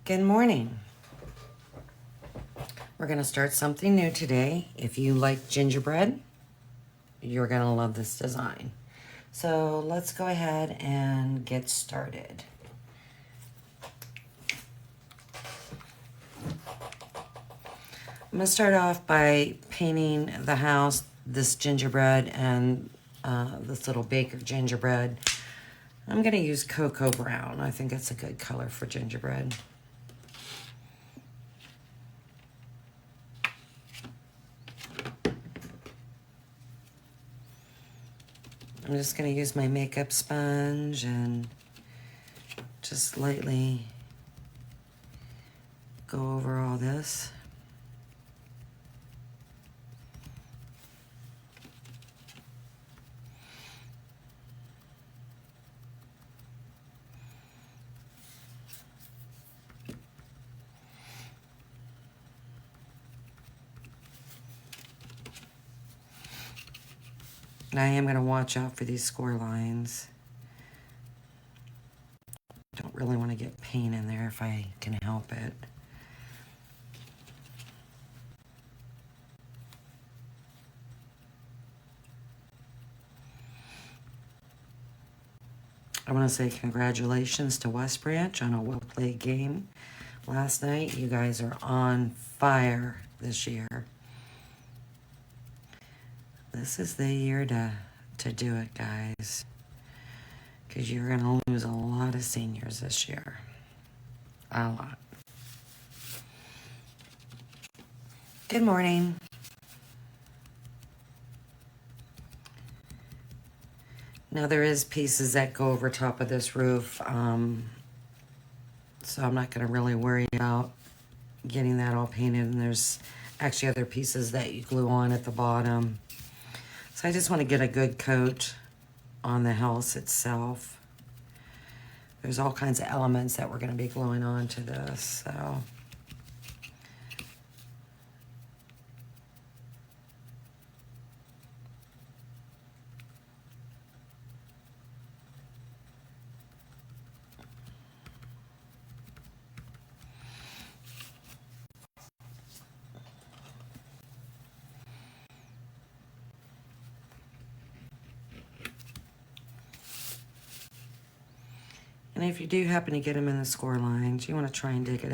Good morning. We're going to start something new today. If you like gingerbread, you're going to love this design. So let's go ahead and get started. I'm going to start off by painting the house, this gingerbread, and this little baker gingerbread. I'm going to use cocoa brown. I think it's a good color for gingerbread. I'm just going to use my makeup sponge and just lightly go over all this. And I am going to watch out for these score lines. Don't really want to get paint in there if I can help it. I want to say congratulations to West Branch on a well-played game last night. You guys are on fire this year. This is the year to do it, guys, because you're going to lose a lot of seniors this year. A lot. Good morning. Now there is pieces that go over top of this roof, so I'm not going to really worry about getting that all painted. And there's actually other pieces that you glue on at the bottom. So I just want to get a good coat on the house itself. There's all kinds of elements that we're going to be gluing on to this, so. And if you do happen to get them in the score lines, you want to try and dig it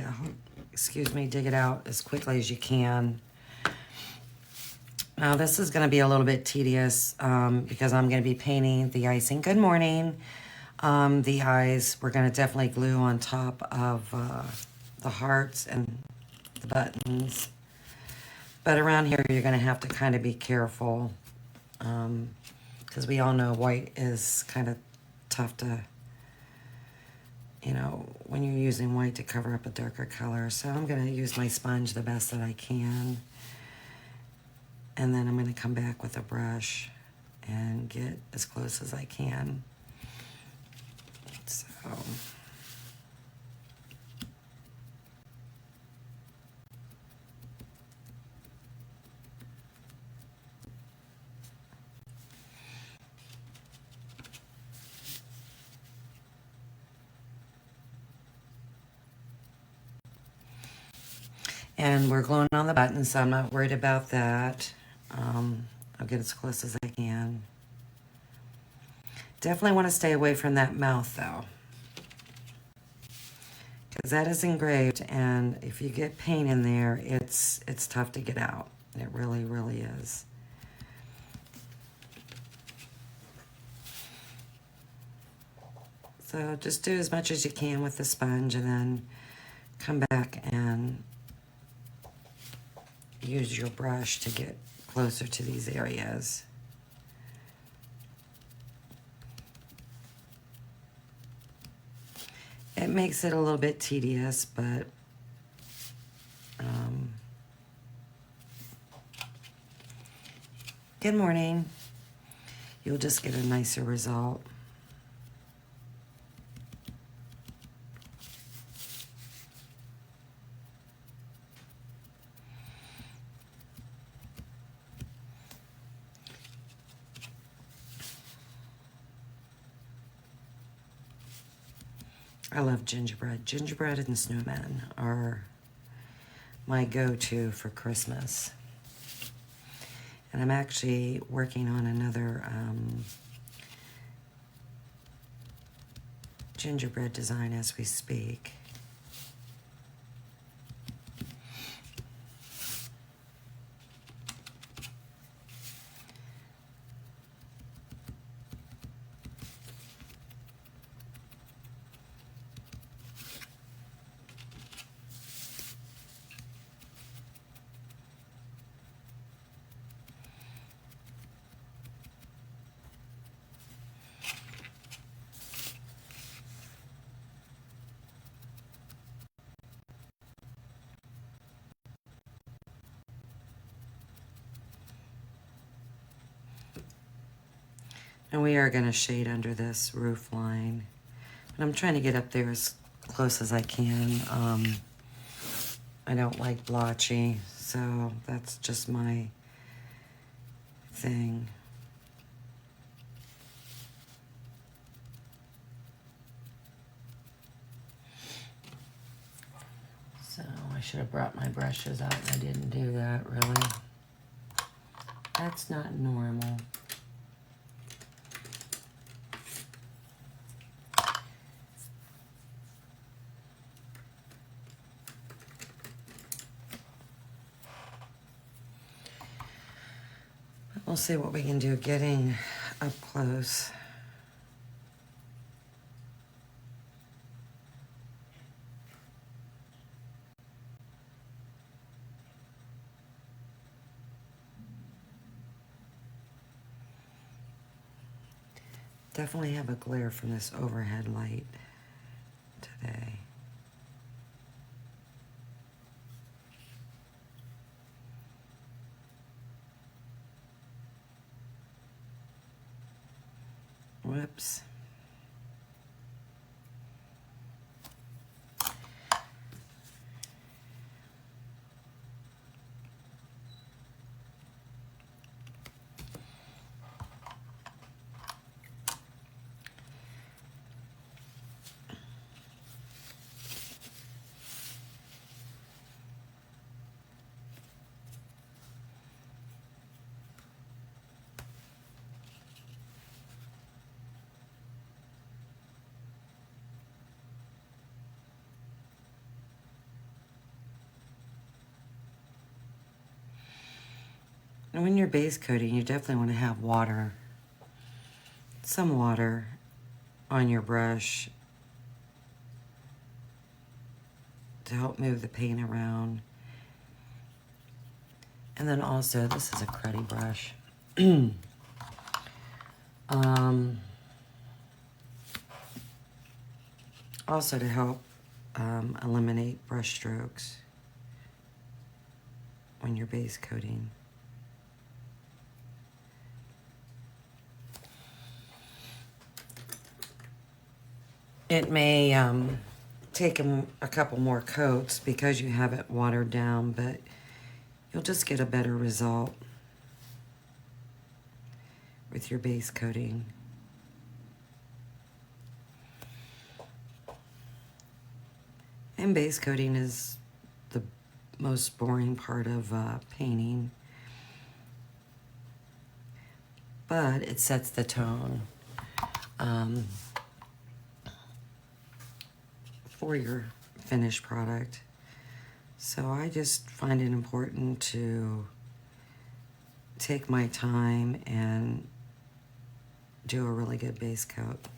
out as quickly as you can. Now this is going to be a little bit tedious because I'm going to be painting the icing. Good morning. The eyes, we're going to definitely glue on top of the hearts and the buttons. But around here, you're going to have to kind of be careful because we all know white is kind of tough to, when you're using white to cover up a darker color. So I'm going to use my sponge the best that I can. And then I'm going to come back with a brush and get as close as I can. So. And we're gluing on the button, so I'm not worried about that. I'll get as close as I can. Definitely want to stay away from that mouth, though, because that is engraved, and if you get paint in there, it's tough to get out. It really, really is. So just do as much as you can with the sponge, and then come back and use your brush to get closer to these areas. It makes it a little bit tedious, but good morning. You'll just get a nicer result. I love gingerbread. Gingerbread and snowmen are my go-to for Christmas. And I'm actually working on another gingerbread design as we speak. And we are going to shade under this roof line. But I'm trying to get up there as close as I can. I don't like blotchy, so that's just my thing. So I should have brought my brushes out and I didn't do that, really. That's not normal. We'll see what we can do getting up close. Definitely have a glare from this overhead light today. Whoops. And when you're base coating, you definitely want to have water, some water on your brush to help move the paint around. And then also, this is a cruddy brush. Also to help eliminate brush strokes when you're base coating. It may take a couple more coats because you have it watered down, but you'll just get a better result with your base coating. And base coating is the most boring part of painting, but it sets the tone for your finished product. So I just find it important to take my time and do a really good base coat.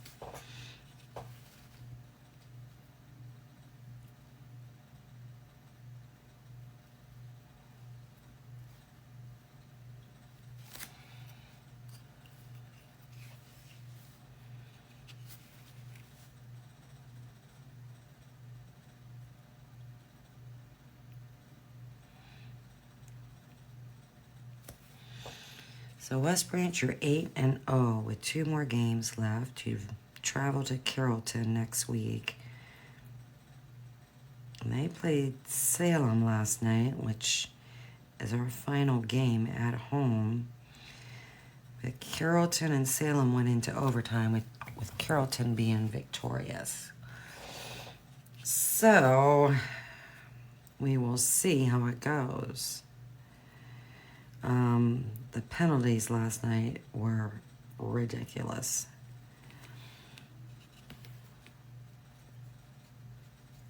So West Branch, you're 8-0 with 2 more games left. You've traveled to Carrollton next week. And they played Salem last night, which is our final game at home. But Carrollton and Salem went into overtime with Carrollton being victorious. So we will see how it goes. The penalties last night were ridiculous.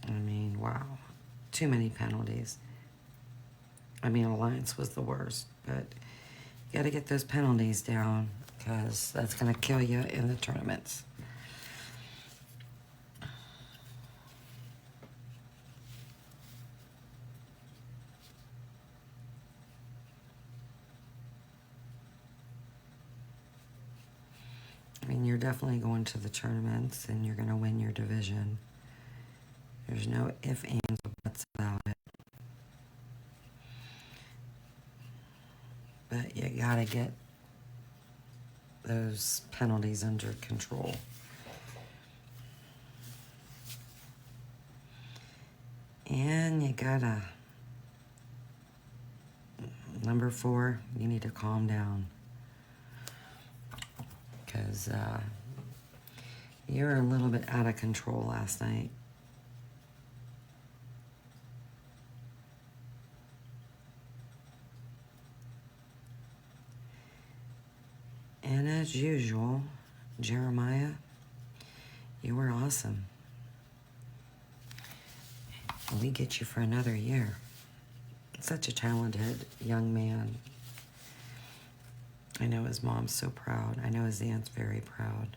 I mean, wow. Too many penalties. I mean, Alliance was the worst, but you got to get those penalties down because that's going to kill you in the tournaments. I mean, you're definitely going to the tournaments and you're going to win your division. There's no ifs, ands, or buts about it. But you got to get those penalties under control. And you gotta, number 4, you need to calm down. Because you were a little bit out of control last night. And as usual, Jeremiah, you were awesome. We get you for another year. Such a talented young man. I know his mom's so proud. I know his aunt's very proud.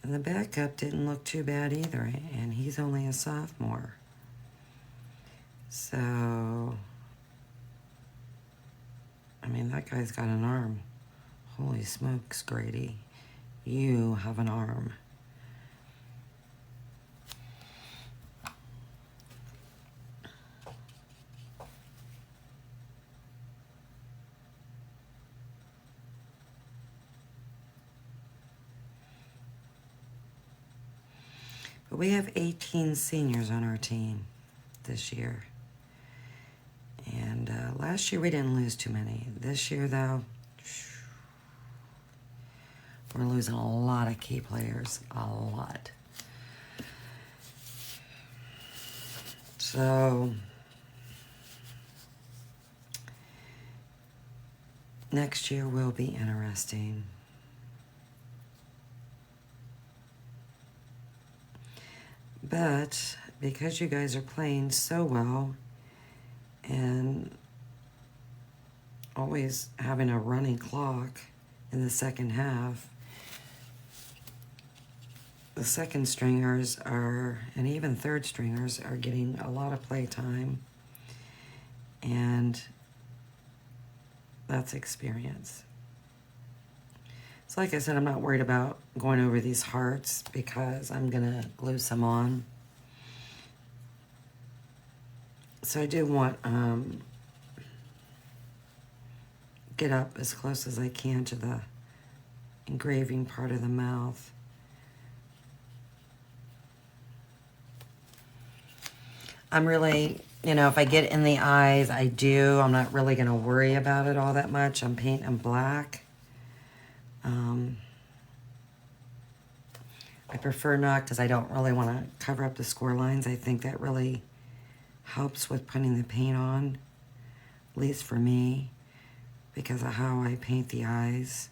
And the backup didn't look too bad either, and he's only a sophomore. So, I mean, that guy's got an arm. Holy smokes, Grady. You have an arm. But we have 18 seniors on our team this year. And last year we didn't lose too many. This year, though, we're losing a lot of key players. A lot. So, next year will be interesting. But because you guys are playing so well and always having a running clock in the second half, the second stringers are, and even third stringers are getting a lot of play time, and that's experience. So like I said, I'm not worried about going over these hearts because I'm gonna glue some on. So I do want get up as close as I can to the engraving part of the mouth. I'm really, if I get in the eyes, I do. I'm not really going to worry about it all that much. I'm painting black. I prefer not because I don't really want to cover up the score lines. I think that really helps with putting the paint on, at least for me, because of how I paint the eyes.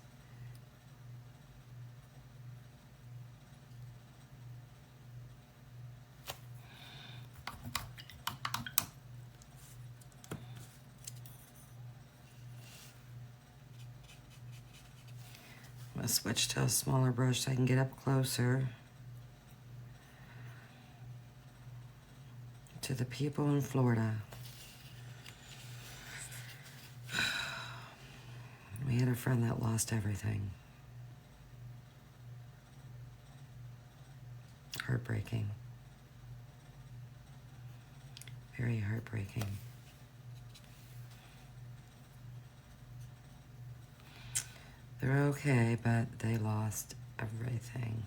I'm going to switch to a smaller brush so I can get up closer to the people in Florida. We had a friend that lost everything. Heartbreaking. Very heartbreaking. They're okay, but they lost everything.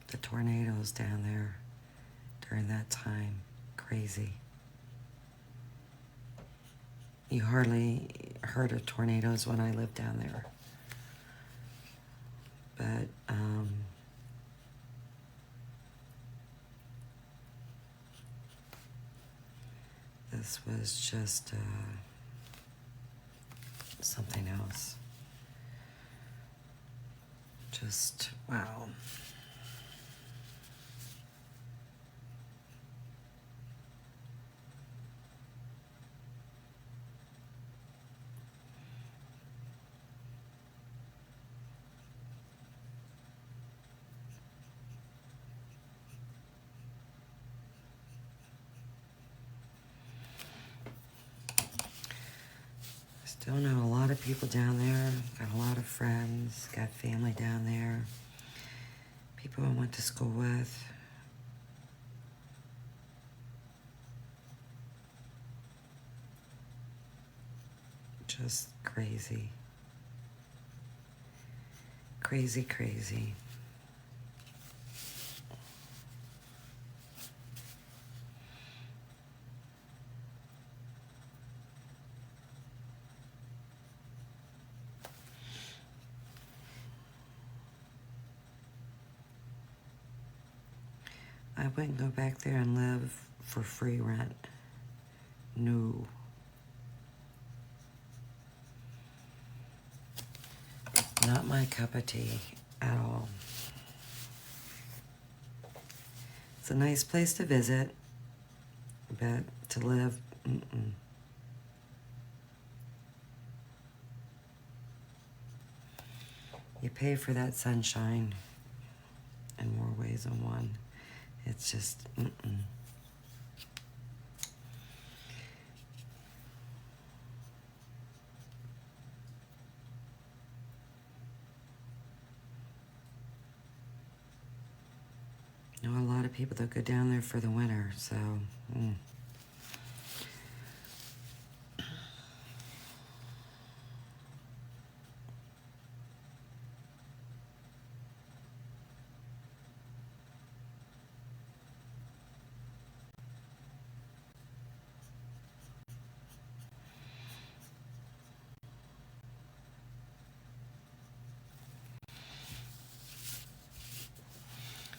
The tornadoes down there during that time, crazy. you hardly heard of tornadoes when I lived down there. But this was just something else. Just wow. Still know a lot of people down there, got a lot of friends, got family down there, people I went to school with. Just crazy. Crazy, crazy. I wouldn't go back there and live for free rent. No. Not my cup of tea at all. It's a nice place to visit, but to live, mm-mm. You pay for that sunshine in more ways than one. It's just, mm-mm. I know a lot of people that go down there for the winter, so,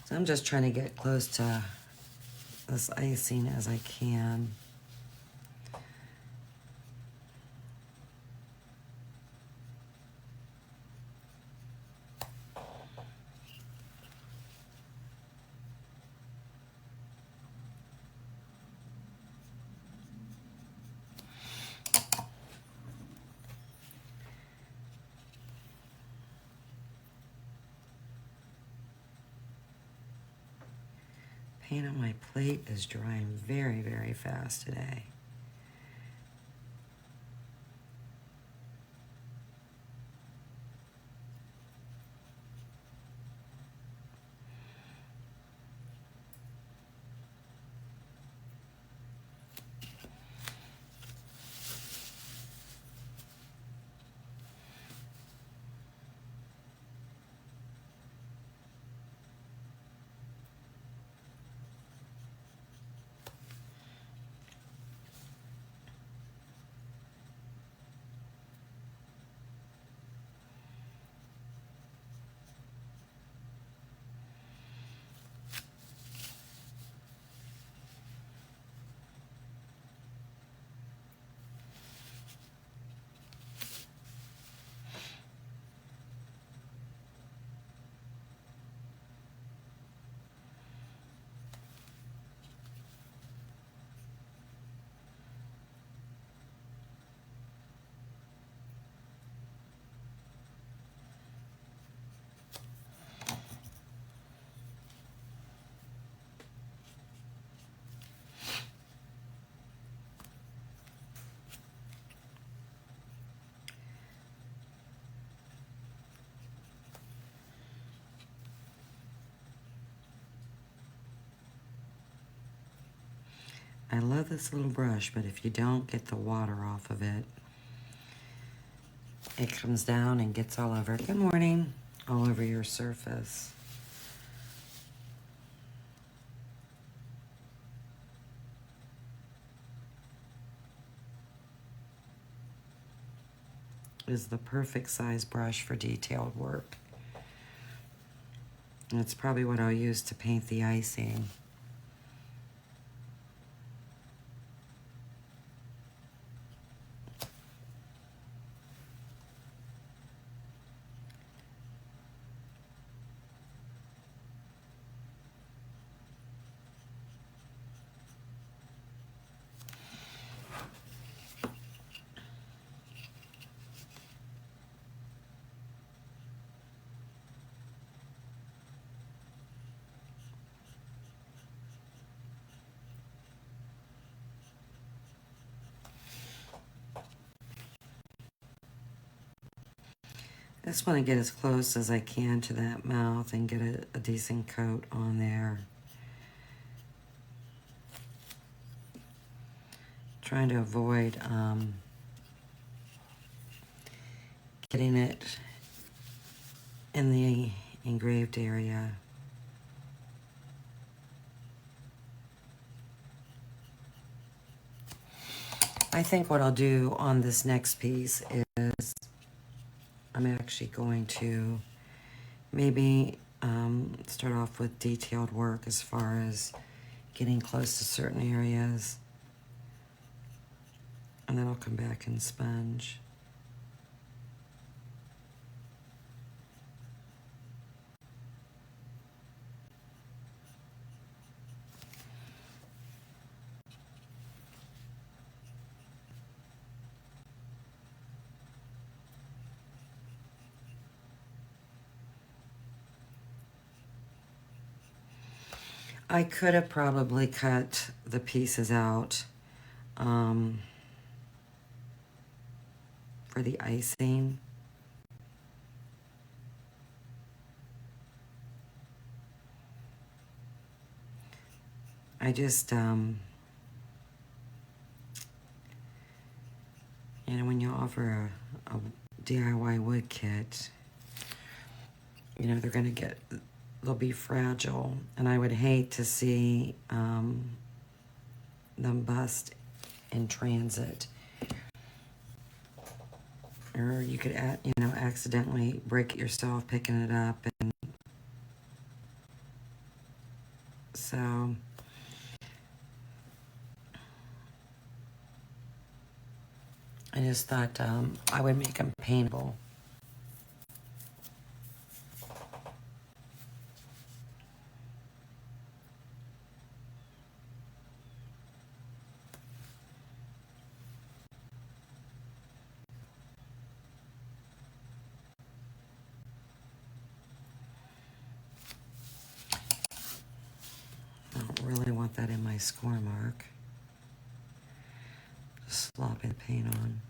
So I'm just trying to get close to this icing as I can. Paint on my plate is drying very, very fast today. I love this little brush, but if you don't get the water off of it, it comes down and gets all over. Good morning. All over your surface. is the perfect size brush for detailed work. And it's probably what I'll use to paint the icing. I just want to get as close as I can to that mouth and get a decent coat on there. Trying to avoid getting it in the engraved area. I think what I'll do on this next piece is I'm actually going to maybe start off with detailed work as far as getting close to certain areas, and then I'll come back and sponge. I could have probably cut the pieces out for the icing. I just, you know, when you offer a DIY wood kit, you know, they'll be fragile, and I would hate to see them bust in transit. Or you could, you know, accidentally break it yourself picking it up, and so I just thought I would make them paintable. I don't really want that in my score mark. Just slopping the paint on.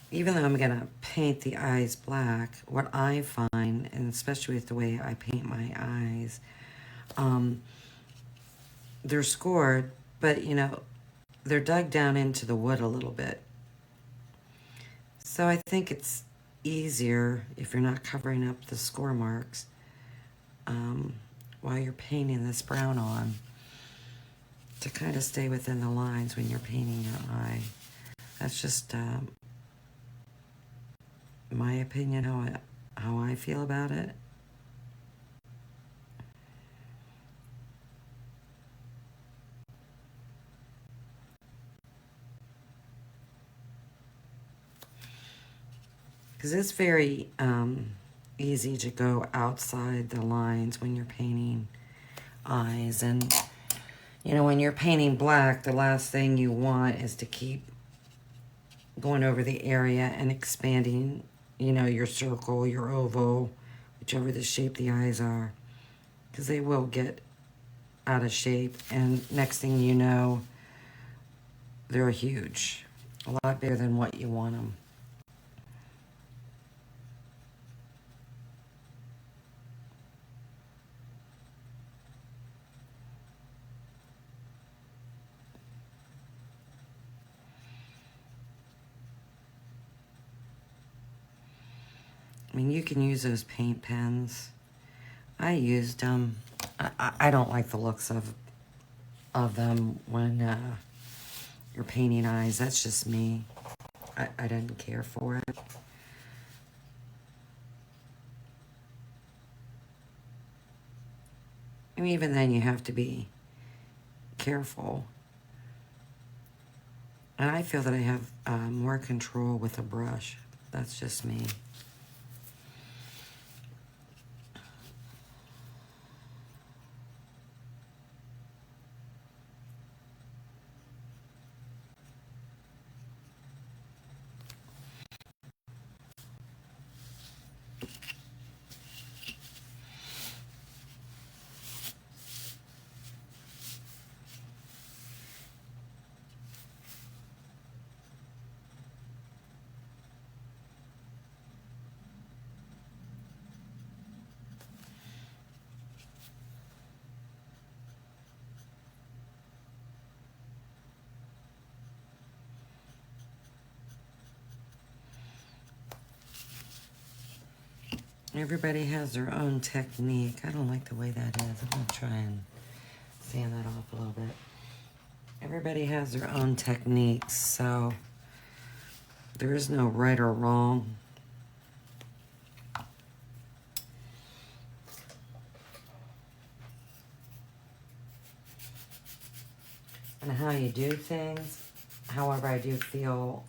Even though I'm gonna paint the eyes black, what I find, and especially with the way I paint my eyes, they're scored, but you know, they're dug down into the wood a little bit. So I think it's easier if you're not covering up the score marks while you're painting this brown on, to kind of stay within the lines when you're painting your eye. That's just my opinion, how I feel about it. Because it's very easy to go outside the lines when you're painting eyes. And, you know, when you're painting black, the last thing you want is to keep going over the area and expanding, you know, your circle, your oval, whichever the shape the eyes are. Because they will get out of shape. And next thing you know, they're huge. A lot bigger than what you want them. mean, you can use those paint pens. I used them. I don't like the looks of them when you're painting eyes. That's just me. I didn't care for it. I mean, even then you have to be careful. And I feel that I have more control with a brush. That's just me. Everybody has their own technique. I don't like the way that is. I'm going to try and sand that off a little bit. Everybody has their own techniques, so there is no right or wrong. And how you do things. However, I do feel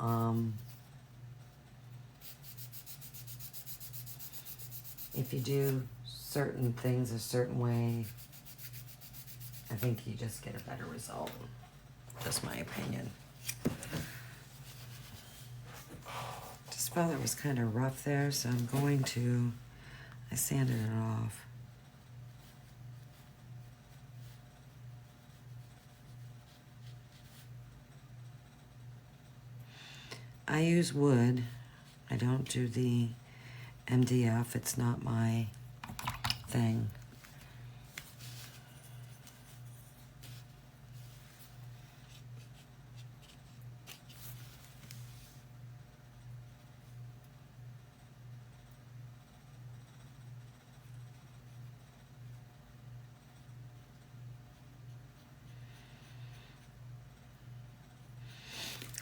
if you do certain things a certain way, I think you just get a better result. Just my opinion. Just felt it was kind of rough there, so I'm going to, I sanded it off. I use wood. I don't do the MDF. It's not my thing.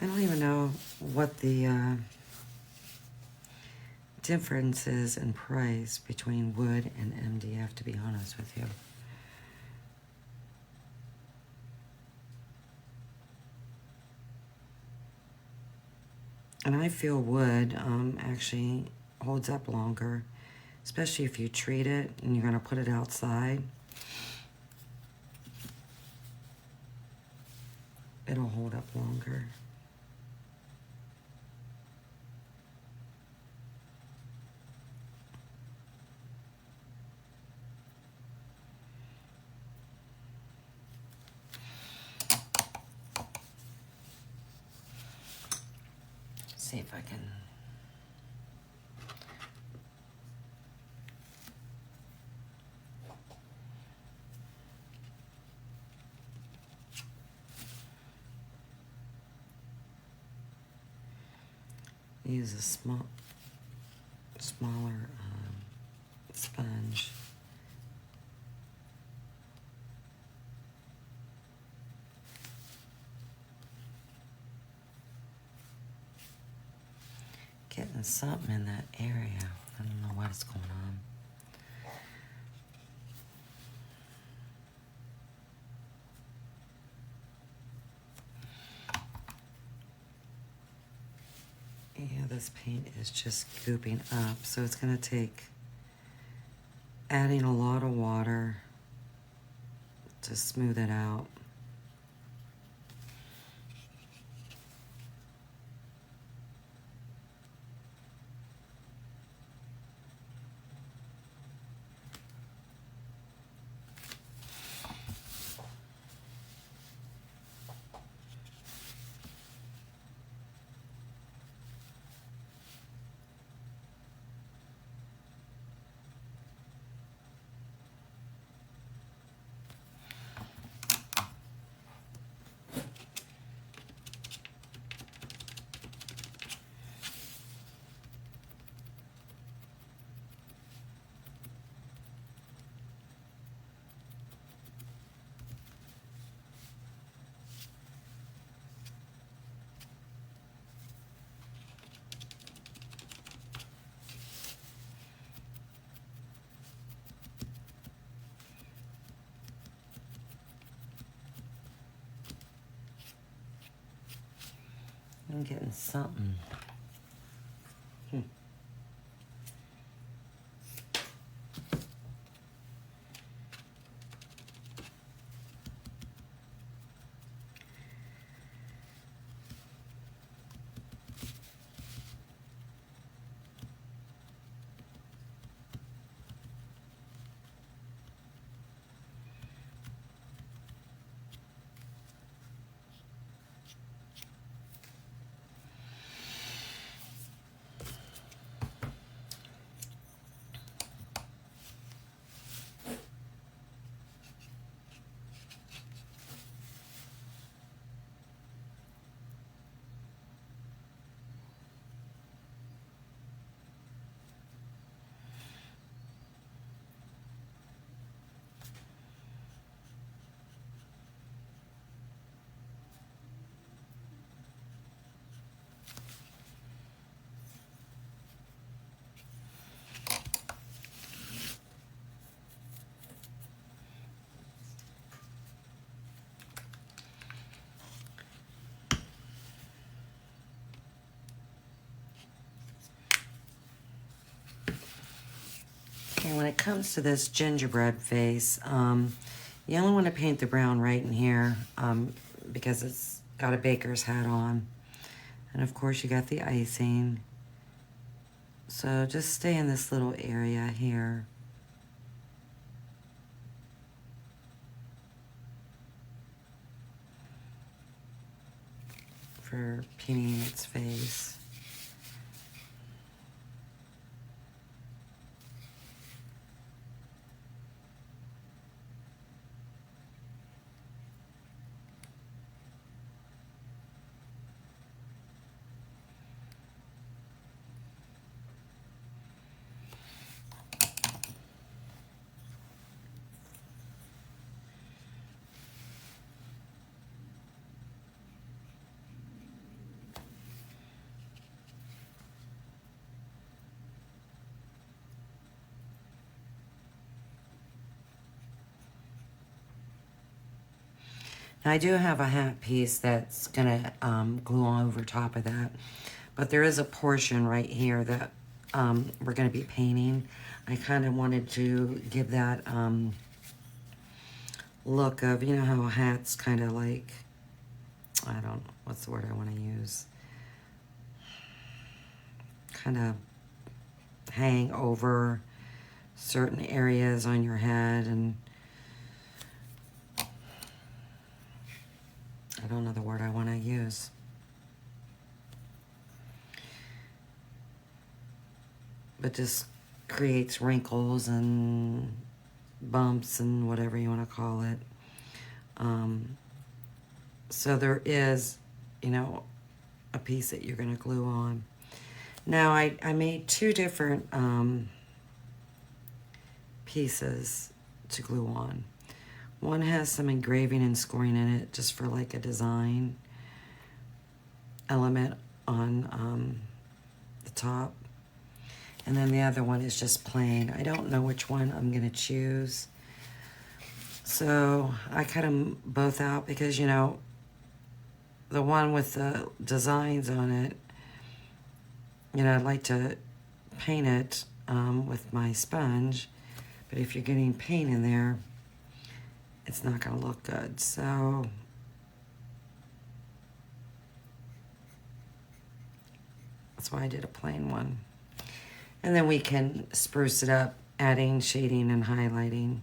I don't even know what the difference is in price between wood and MDF, to be honest with you. And I feel wood actually holds up longer, especially if you treat it and you're going to put it outside. It'll hold up longer. See if I can. Use a smaller sponge. Getting something in that area. I don't know what's going on. Yeah, this paint is just gooping up, so it's going to take adding a lot of water to smooth it out. I'm getting something. Okay, when it comes to this gingerbread face, you only want to paint the brown right in here because it's got a baker's hat on. And of course you got the icing. So just stay in this little area here. For painting its face. Now, I do have a hat piece that's gonna glue on over top of that, but there is a portion right here that we're gonna be painting. I kind of wanted to give that look of, you know how a hat's kind of like, I don't know, what's the word I want to use? Kind of hang over certain areas on your head, and I don't know the word I want to use. But just creates wrinkles and bumps and whatever you want to call it. So there is, you know, a piece that you're going to glue on. Now I made two different pieces to glue on. One has some engraving and scoring in it just for like a design element on the top. And then the other one is just plain. I don't know which one I'm gonna choose. So I cut them both out because, you know, the one with the designs on it, you know, I'd like to paint it with my sponge, but if you're getting paint in there, it's not gonna look good. So that's why I did a plain one. And then we can spruce it up, adding shading and highlighting.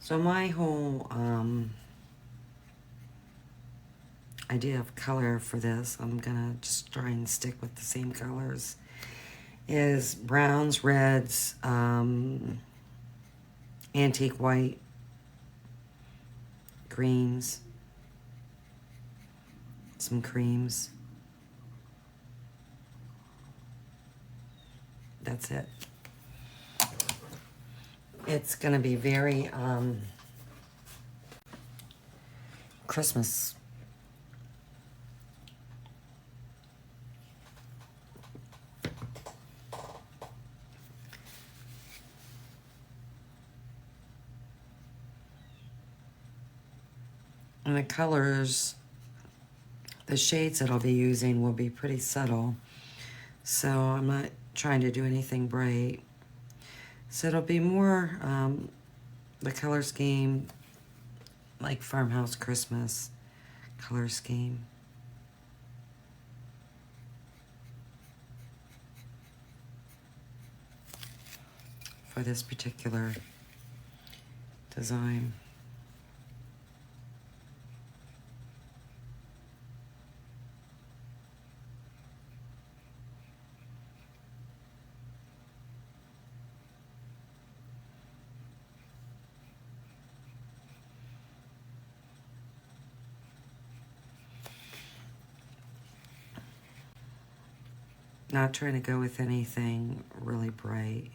So my whole idea of color for this, I'm gonna just try and stick with the same colors, is browns, reds, antique white, greens, some creams. That's it. It's going to be very Christmas. And the colors, the shades that I'll be using will be pretty subtle. So I'm not trying to do anything bright. So it'll be more the color scheme like Farmhouse Christmas color scheme. For this particular design. Not trying to go with anything really bright.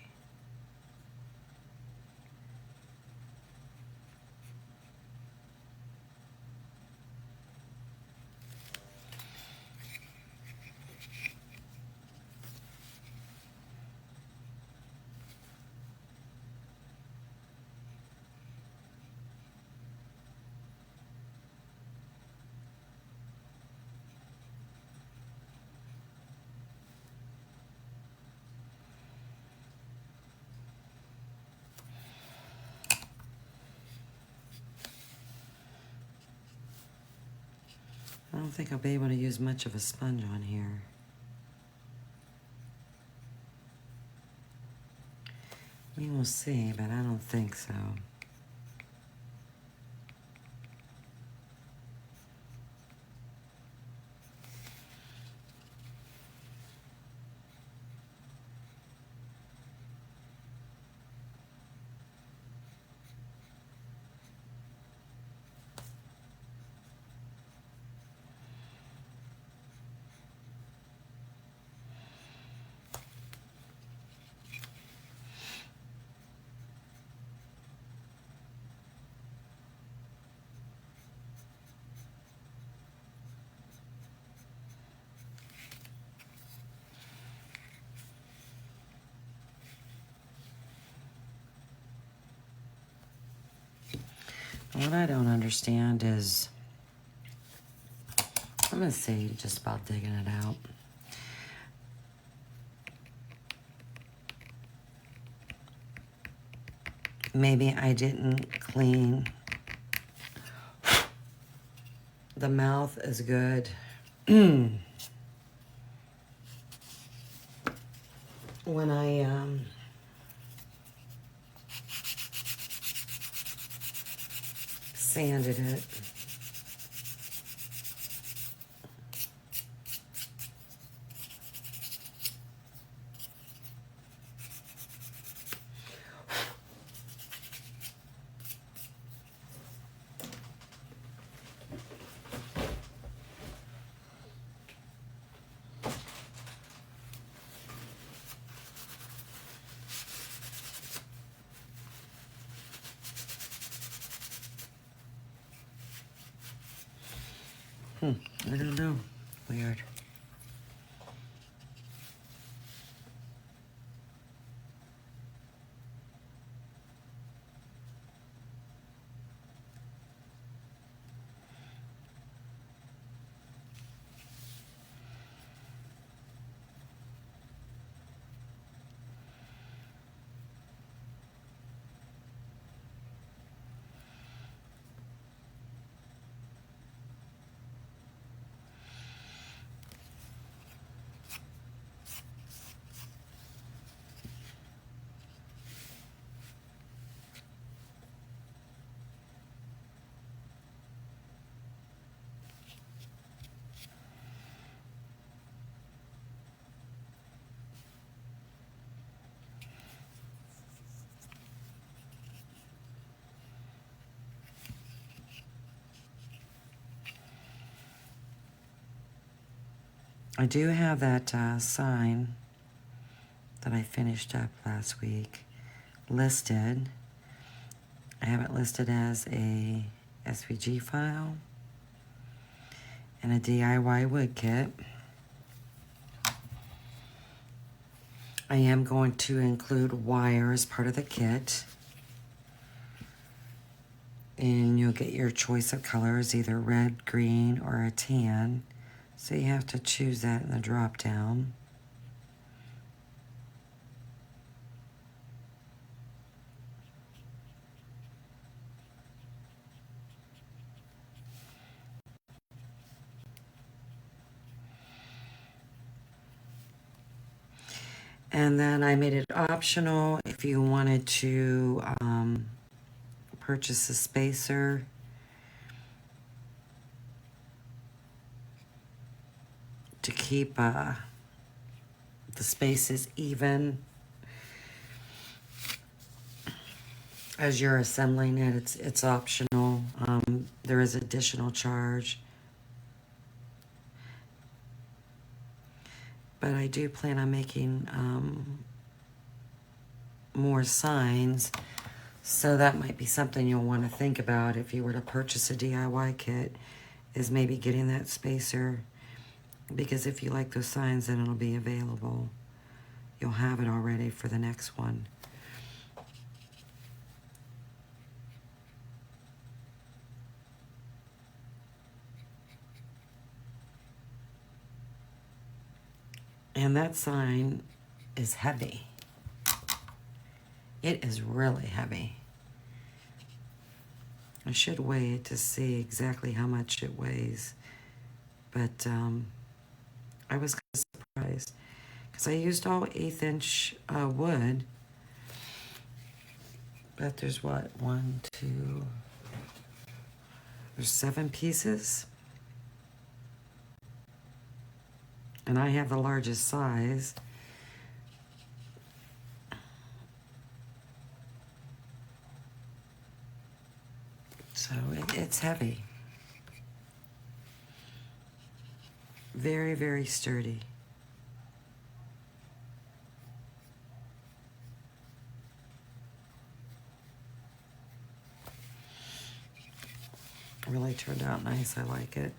I don't think I'll be able to use much of a sponge on here. We will see, but I don't think so. What I don't understand is, I'm going to say just about digging it out. Maybe I didn't clean the mouth as good. When I sanded it. I don't know. Weird. I do have that sign that I finished up last week listed. I have it listed as a SVG file and a DIY wood kit. I am going to include wire as part of the kit. And you'll get your choice of colors, either red, green, or a tan. So you have to choose that in the drop down. And then I made it optional if you wanted to purchase a spacer. To keep the spaces even as you're assembling it. It's optional. There is additional charge. But I do plan on making more signs. So that might be something you'll want to think about if you were to purchase a DIY kit, is maybe getting that spacer. Because if you like those signs, then it'll be available. You'll have it already for the next one. And that sign is heavy. It is really heavy. I should weigh it to see exactly how much it weighs. But I was kind of surprised because I used all 1/8 inch wood. But there's what? 1, 2, there's 7 pieces. And I have the largest size. So it's heavy. Very, very sturdy. Really turned out nice. I like it.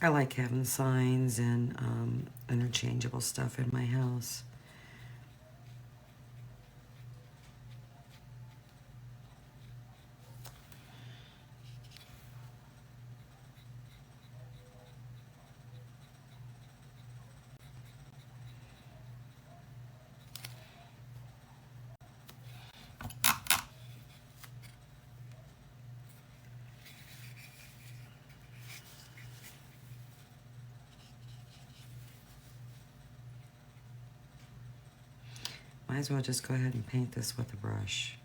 I like having signs and interchangeable stuff in my house. Might as well just go ahead and paint this with a brush.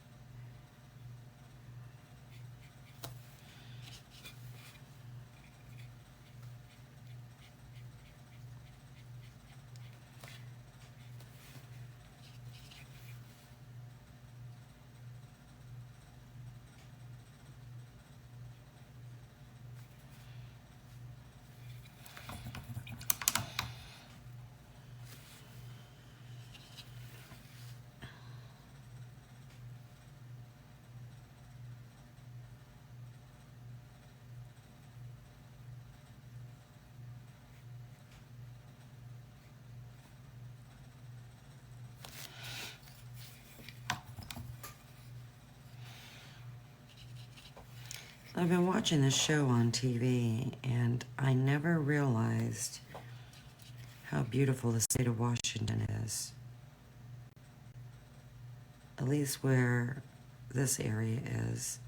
I've been watching this show on TV, and I never realized how beautiful the state of Washington is. At least where this area is.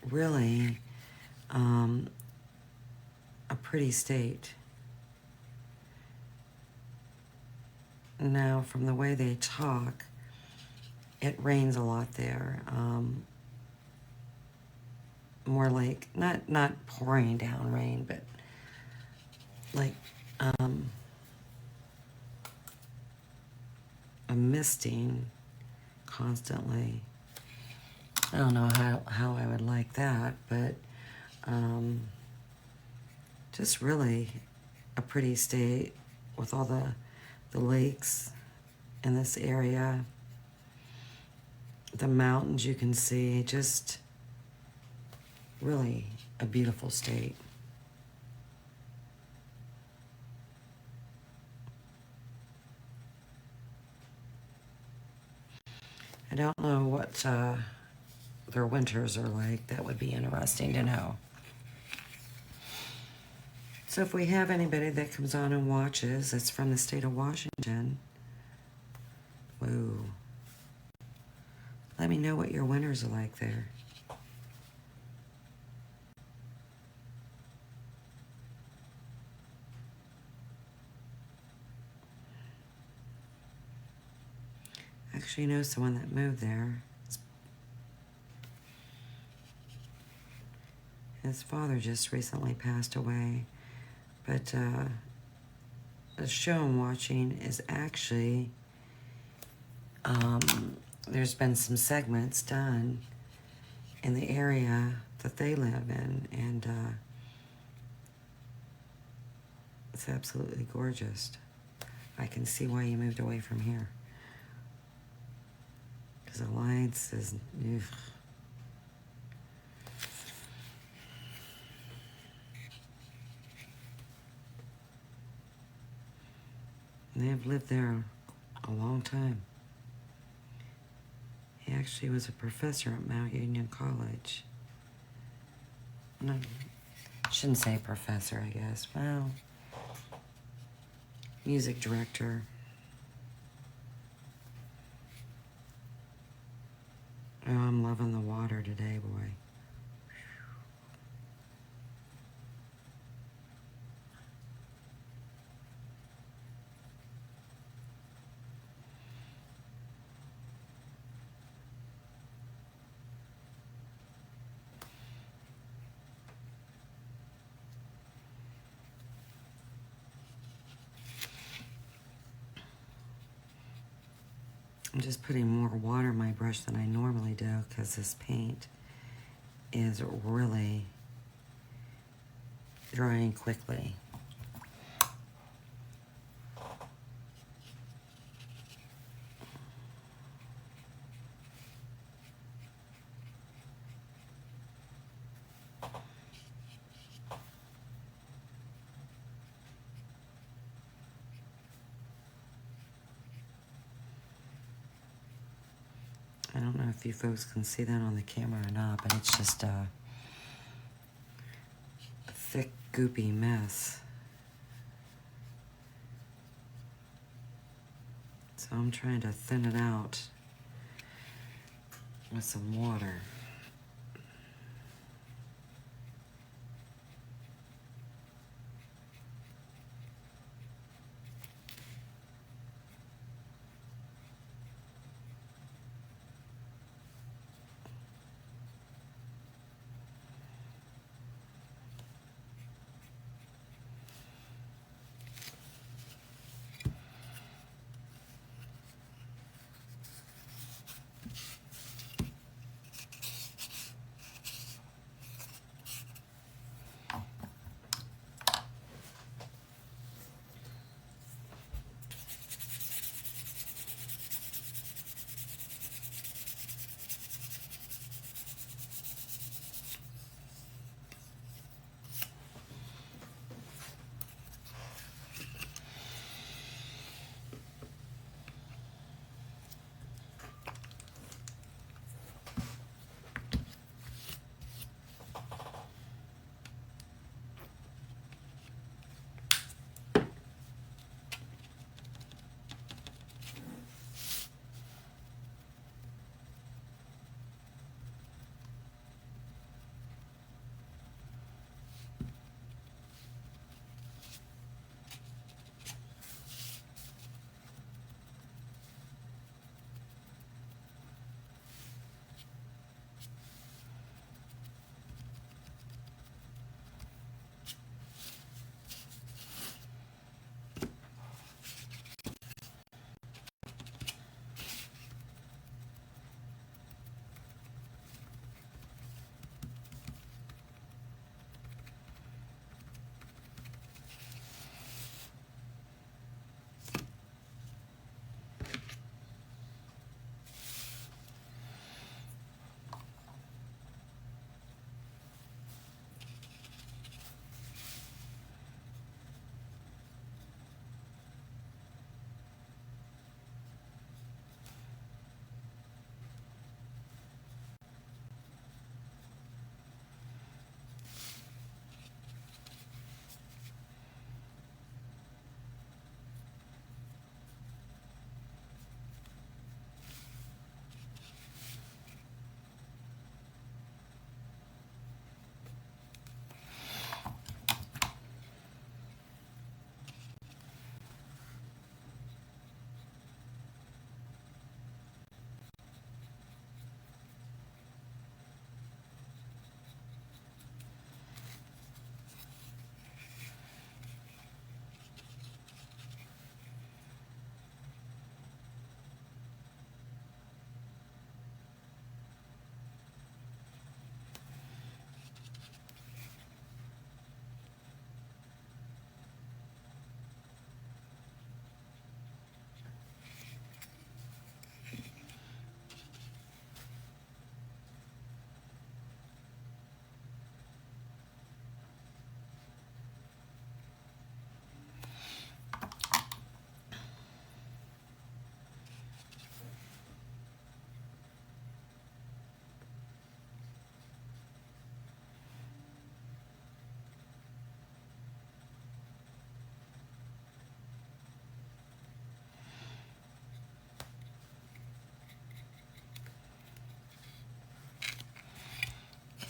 Really a pretty state. Now, from the way they talk, it rains a lot there. More like not pouring down rain, but like a misting constantly. I don't know how I would like that, but just really a pretty state with all the lakes in this area, the mountains you can see, just really a beautiful state. I don't know what their winters are like. That would be interesting to know. So if we have anybody that comes on and watches that's from the state of Washington, whoa, let me know what your winters are like there. Actually, know someone that moved there. His father just recently passed away, but the show I'm watching is actually, there's been some segments done in the area that they live in, and it's absolutely gorgeous. I can see why you moved away from here. Because Alliance is, ugh. They have lived there a long time. He actually was a professor at Mount Union College. No, shouldn't say professor, I guess. Well, music director. Oh, I'm loving the water today, boy. I'm just putting more water in my brush than I normally do because this paint is really drying quickly. I don't know if you folks can see that on the camera or not, but it's just a thick, goopy mess. So I'm trying to thin it out with some water.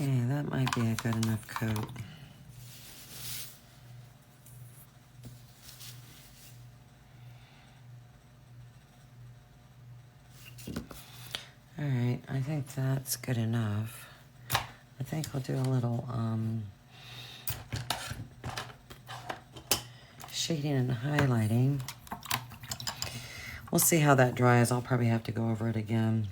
Okay, that might be a good enough coat. All right, I think that's good enough. I think I'll do a little shading and highlighting. We'll see how that dries. I'll probably have to go over it again.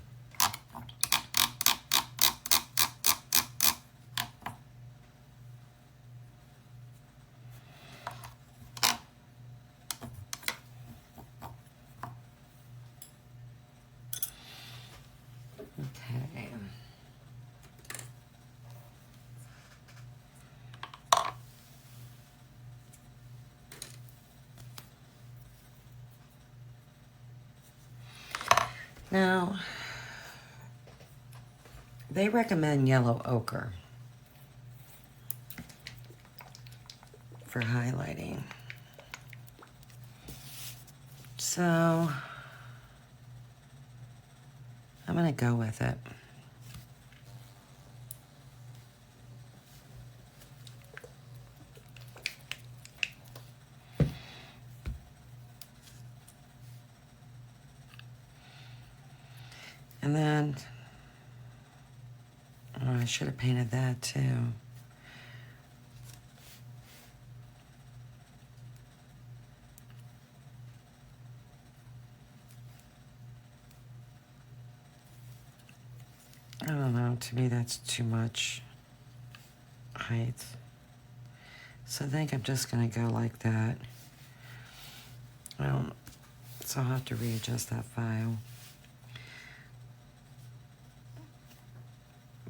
Okay. Now, they recommend yellow ochre for highlighting. So, I'm gonna go with it. And then, oh, I should have painted that too. I don't know, to me that's too much height. So I think I'm just gonna go like that. So I'll have to readjust that file.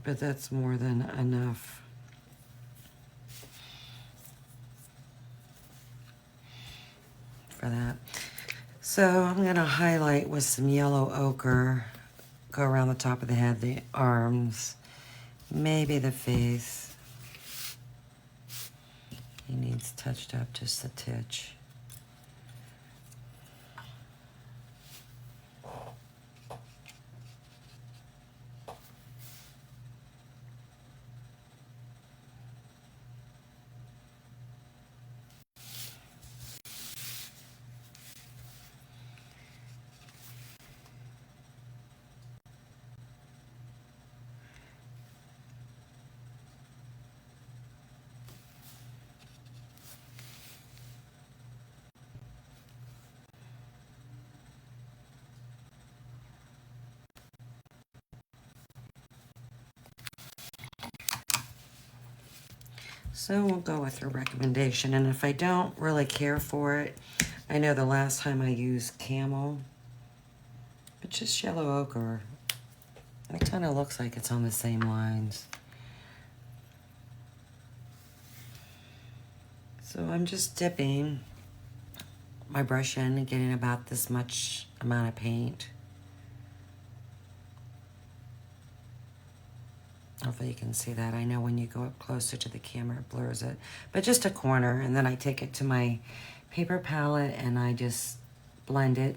But that's more than enough. For that. So I'm gonna highlight with some yellow ochre, go around the top of the head, the arms, maybe the face. He needs touched up just a titch. So we'll go with your recommendation. And if I don't really care for it, I know the last time I used camel, but just yellow ochre. It kind of looks like it's on the same lines. So I'm just dipping my brush in and getting about this much amount of paint. Hopefully you can see that. I know when you go up closer to the camera, it blurs it. But just a corner, and then I take it to my paper palette and I just blend it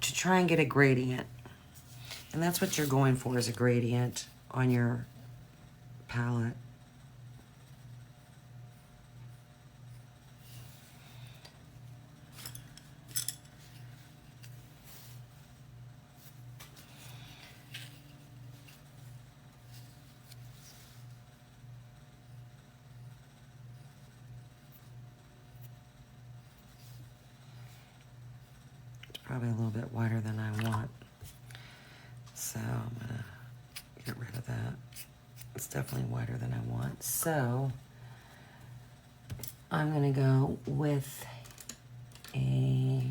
to try and get a gradient. And that's what you're going for, is a gradient on your palette. Probably a little bit wider than I want. So I'm gonna get rid of that. It's definitely wider than I want. So I'm gonna go with a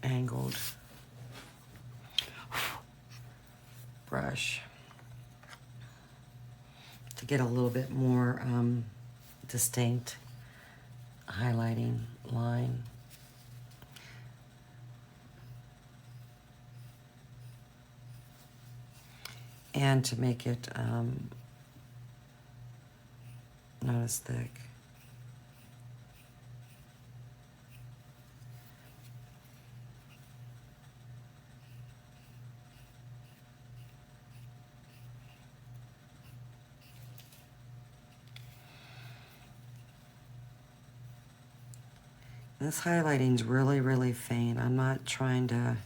angled brush to get a little bit more distinct highlighting line. And to make it not as thick. This highlighting's really, really faint. I'm not trying to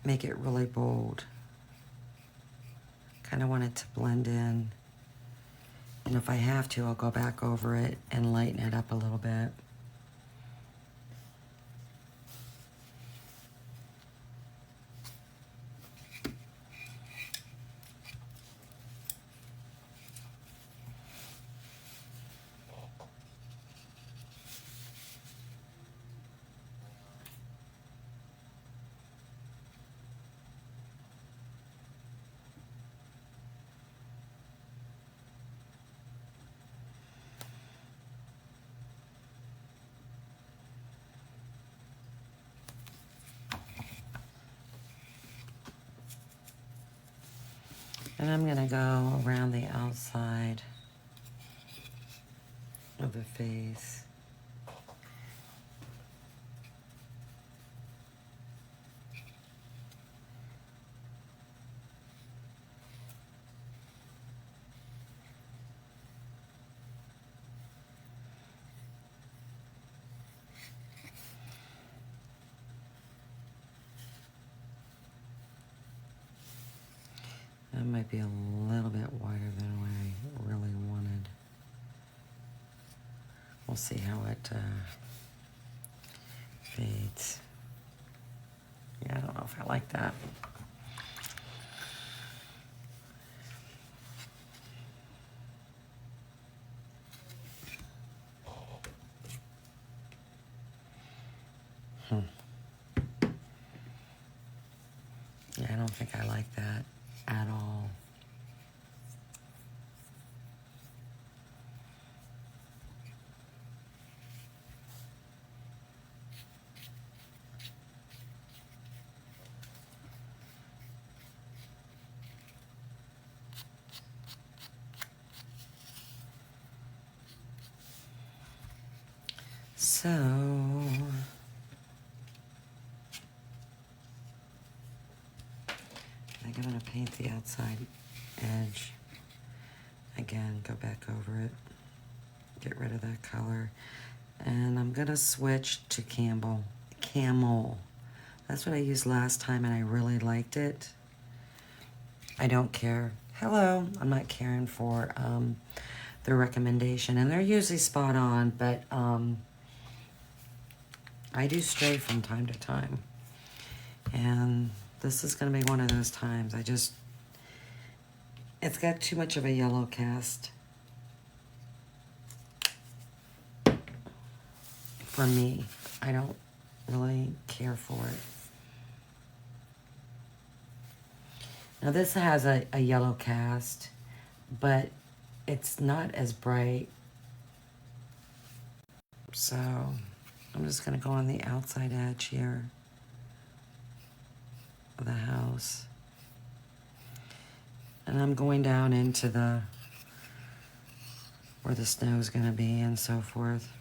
make it really bold. Kind of want it to blend in. And if I have to, I'll go back over it and lighten it up a little bit. And I'm gonna go around the outside of the face. That might be a little bit wider than what I really wanted. We'll see how it fades. Yeah, I don't know if I like that. Yeah, I don't think I like that at all. So, I think I'm going to paint the outside edge. Again, go back over it. Get rid of that color. And I'm going to switch to Camel. That's what I used last time and I really liked it. I don't care. Hello. I'm not caring for their recommendation. And they're usually spot on, but I do stray from time to time. And this is going to be one of those times. It's got too much of a yellow cast for me. I don't really care for it. Now this has a yellow cast, but it's not as bright. So I'm just going to go on the outside edge here of the house. And I'm going down into where the snow is going to be and so forth.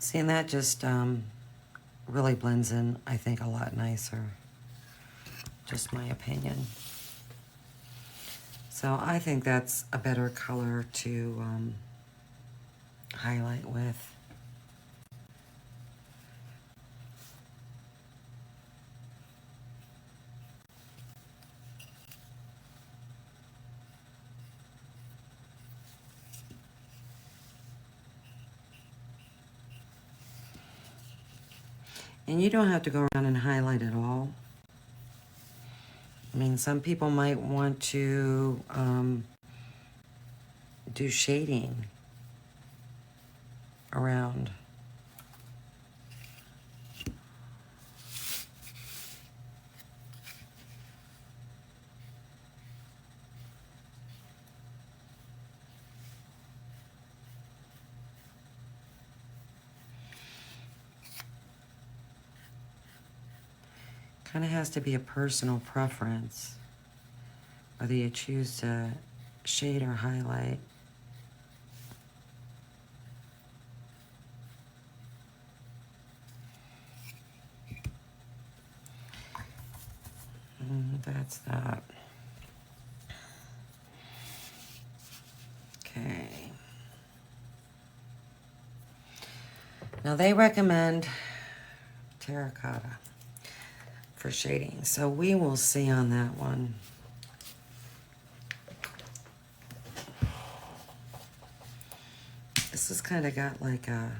See, and that just really blends in, I think, a lot nicer. Just my opinion. So I think that's a better color to highlight with. And you don't have to go around and highlight it all. I mean, some people might want to do shading around. Kind of has to be a personal preference, whether you choose to shade or highlight. That's that. Okay. Now they recommend terracotta for shading, so we will see on that one. This has kind of got like a,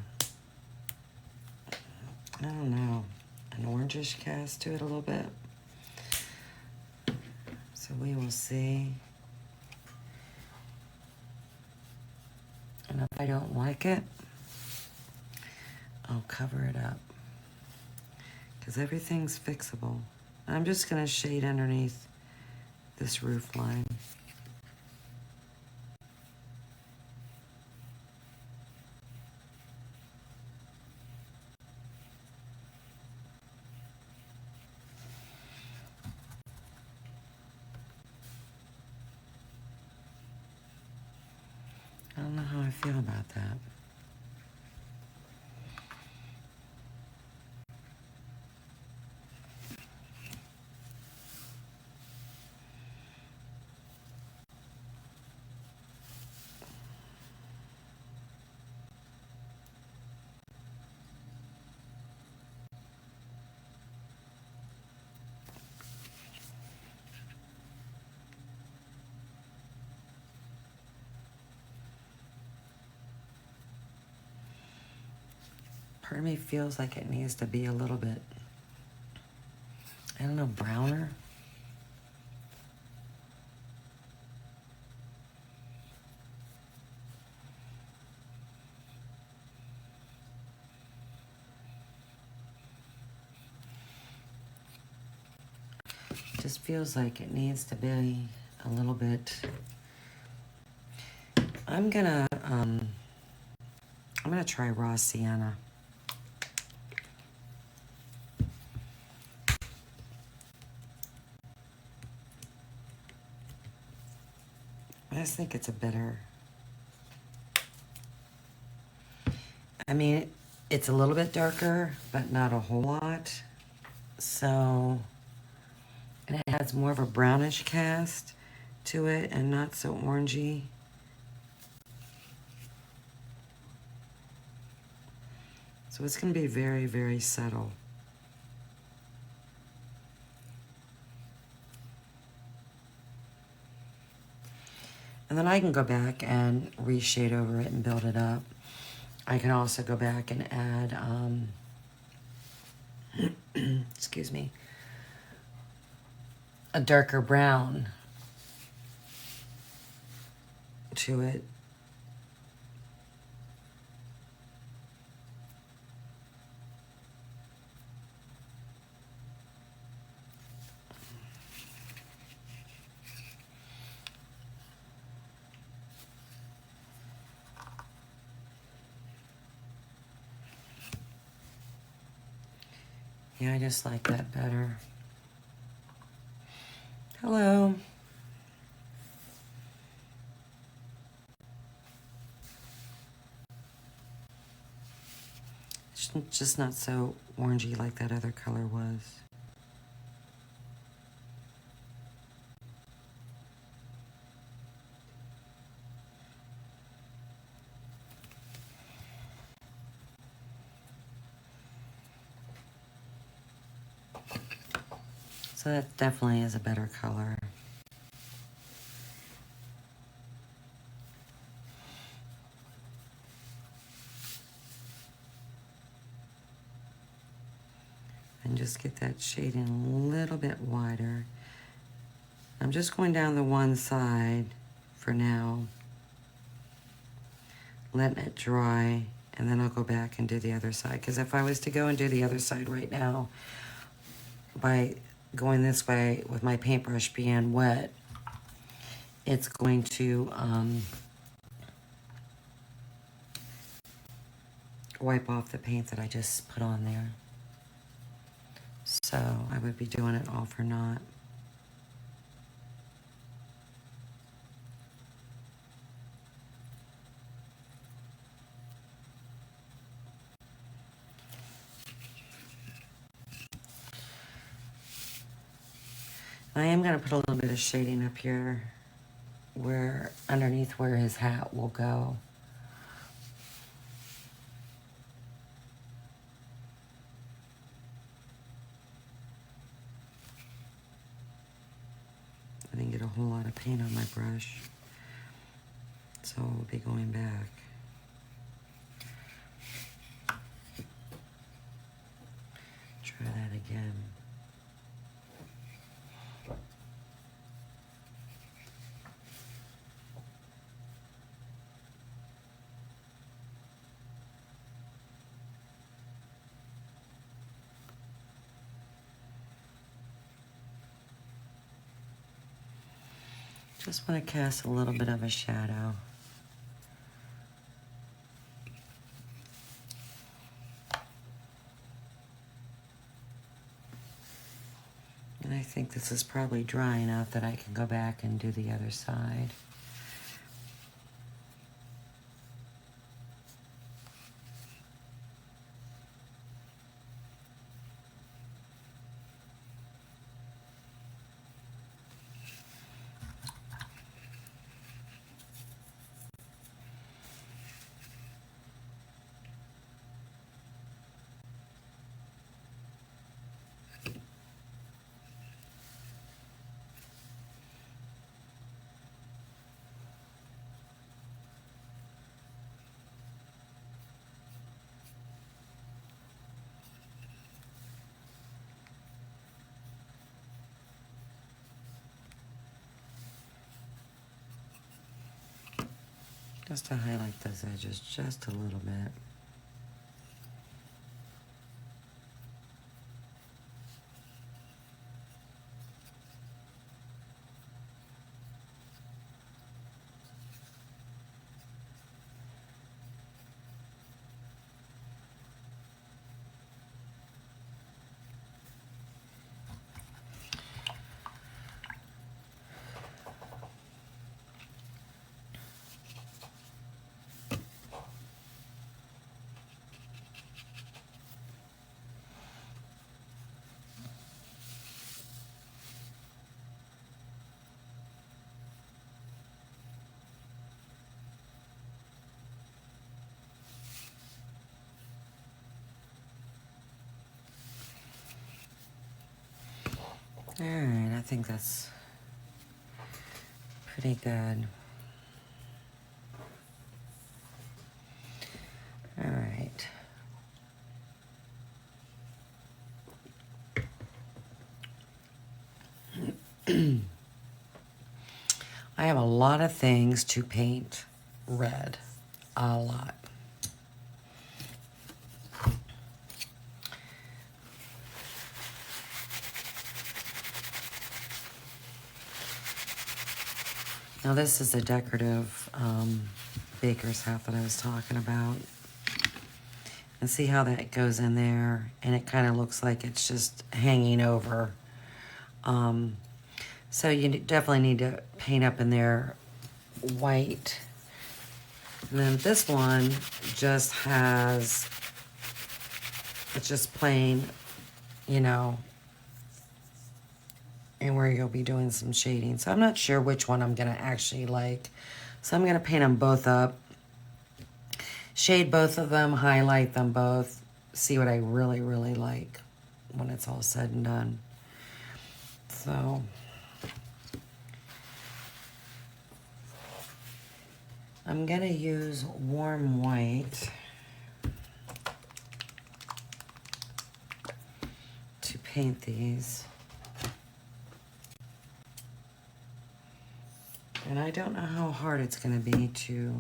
I don't know, an orangish cast to it a little bit. So we will see. And if I don't like it, I'll cover it up. Because everything's fixable. I'm just going to shade underneath this roof line. I don't know how I feel about that. Part of me feels like it needs to be a little bit, I don't know, browner. Just feels like it needs to be a little bit. I'm gonna try raw sienna. I just think it's a better. I mean, it's a little bit darker, but not a whole lot. So, and it has more of a brownish cast to it and not so orangey. So it's going to be very, very subtle. And then I can go back and reshade over it and build it up. I can also go back and add, excuse me, a darker brown to it. Yeah, I just like that better. Hello. It's just not so orangey like that other color was. So that definitely is a better color. And just get that shading a little bit wider. I'm just going down the one side for now. letting it dry, and then I'll go back and do the other side. Because if I was to go and do the other side right now, by going this way with my paintbrush being wet, it's going to wipe off the paint that I just put on there. So I would be doing it all for naught. I am going to put a little bit of shading up here where underneath where his hat will go. I didn't get a whole lot of paint on my brush, so I'll be going back. Try that again. Just want to cast a little bit of a shadow. And I think this is probably dry enough that I can go back and do the other side. Just to highlight those edges just a little bit. All right, I think that's pretty good. All right. I have a lot of things to paint red. A lot. Now this is a decorative baker's hat that I was talking about. And see how that goes in there? And it kind of looks like it's just hanging over. So you definitely need to paint up in there white. And then this one just has, it's just plain, you know, and where you'll be doing some shading. So I'm not sure which one I'm gonna actually like. So I'm gonna paint them both up, shade both of them, highlight them both, see what I really, really like when it's all said and done. So I'm gonna use warm white to paint these. And I don't know how hard it's gonna be to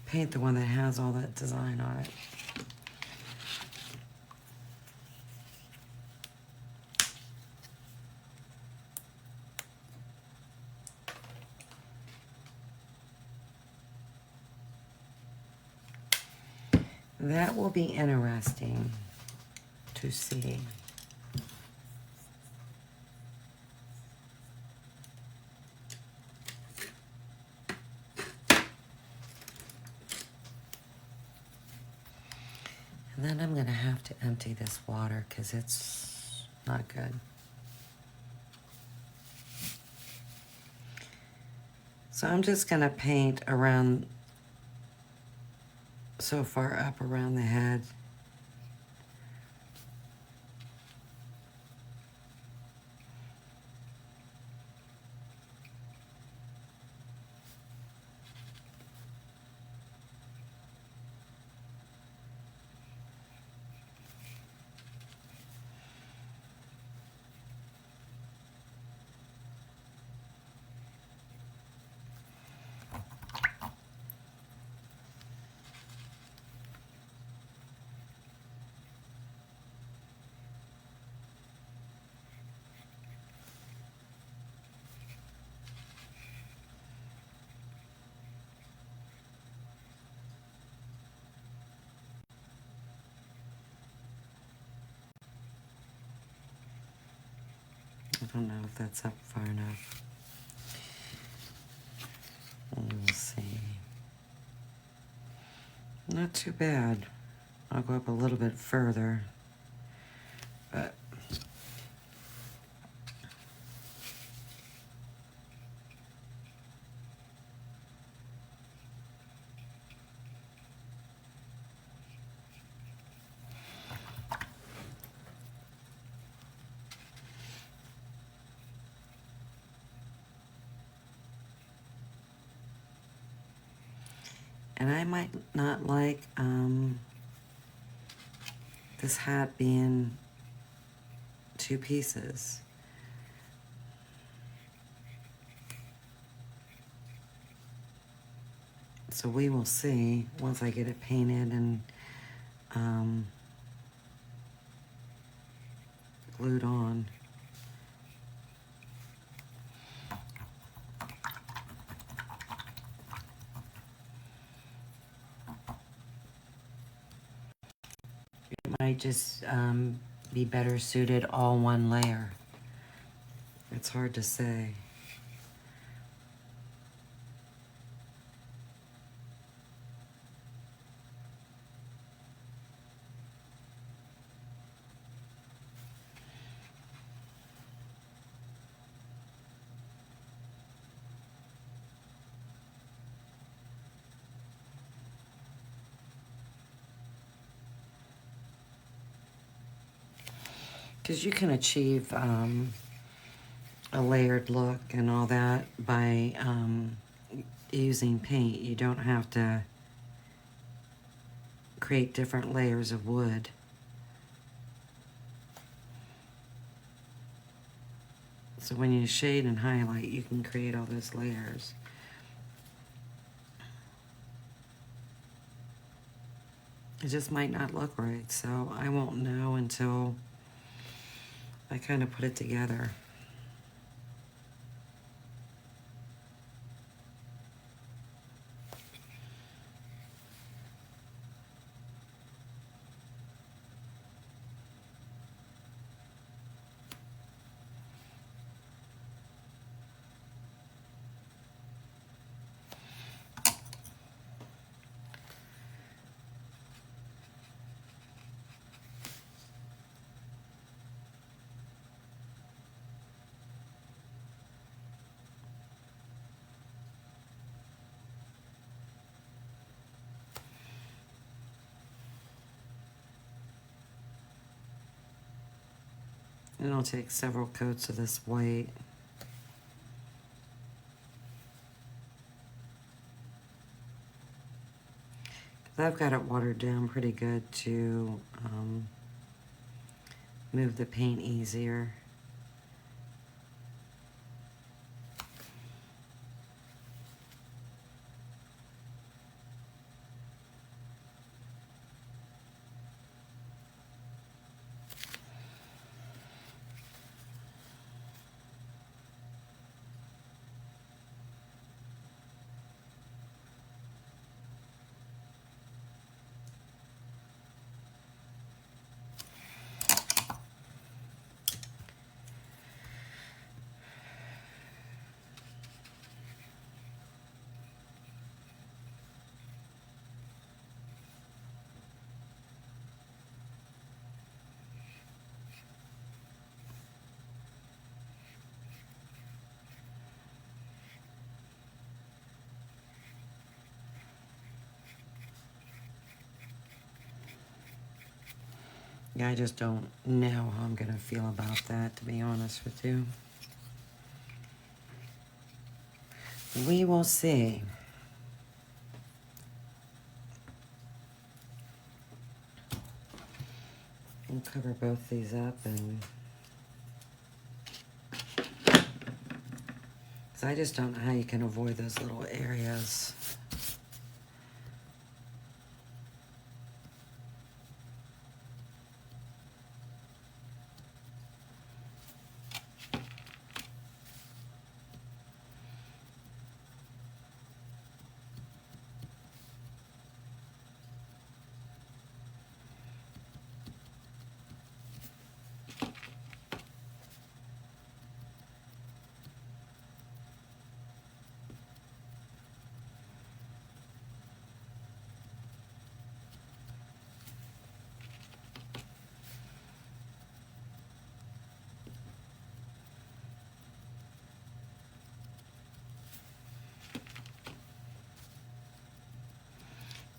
paint the one that has all that design on it. That will be interesting to see. And then I'm going to have to empty this water because it's not good. So I'm just going to paint around, so far up around the head. I don't know if that's up far enough. We'll see. Not too bad. I'll go up a little bit further. But and I might not like this hat being two pieces. So we will see once I get it painted and glued on. It might just be better suited all one layer. It's hard to say. Because you can achieve a layered look and all that by using paint. You don't have to create different layers of wood. So when you shade and highlight, you can create all those layers. It just might not look right, so I won't know until I kind of put it together. And I'll take several coats of this white. I've got it watered down pretty good to move the paint easier. Yeah, I just don't know how I'm gonna feel about that, to be honest with you. We will see. We'll cover both these up, and 'cause I just don't know how you can avoid those little areas.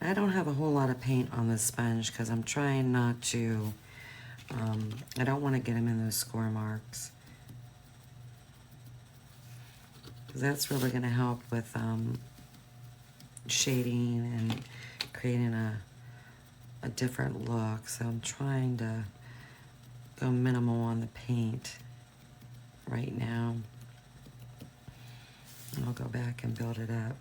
I don't have a whole lot of paint on this sponge because I'm trying not to, I don't want to get them in those score marks. Because that's really going to help with shading and creating a different look. So I'm trying to go minimal on the paint right now. And I'll go back and build it up.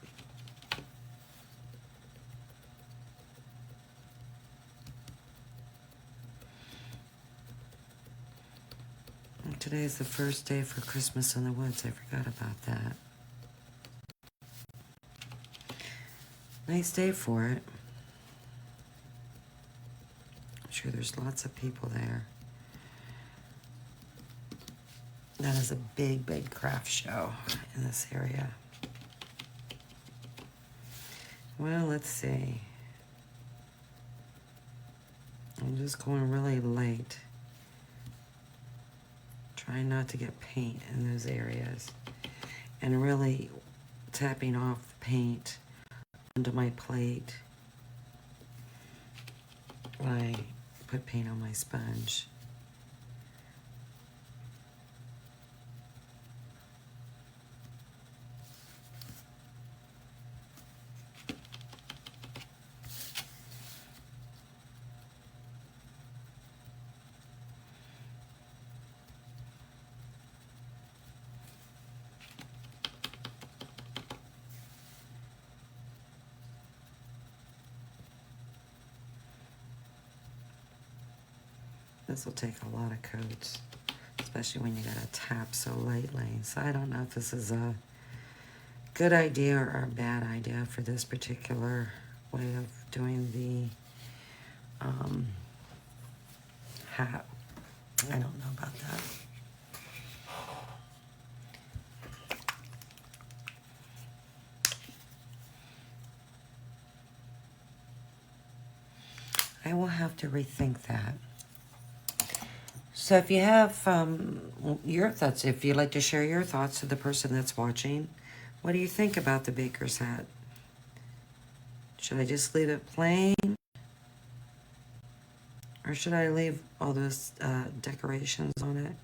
And today's the first day for Christmas in the Woods. I forgot about that. Nice day for it. I'm sure there's lots of people there. That is a big, big craft show in this area. Well, let's see. I'm just going really light. Trying not to get paint in those areas. And really tapping off the paint onto my plate when I put paint on my sponge. This will take a lot of coats, especially when you gotta tap so lightly. So I don't know if this is a good idea or a bad idea for this particular way of doing the hat. I don't know about that. I will have to rethink that. So if you have your thoughts, if you'd like to share your thoughts to the person that's watching, what do you think about the baker's hat? Should I just leave it plain? Or should I leave all those decorations on it?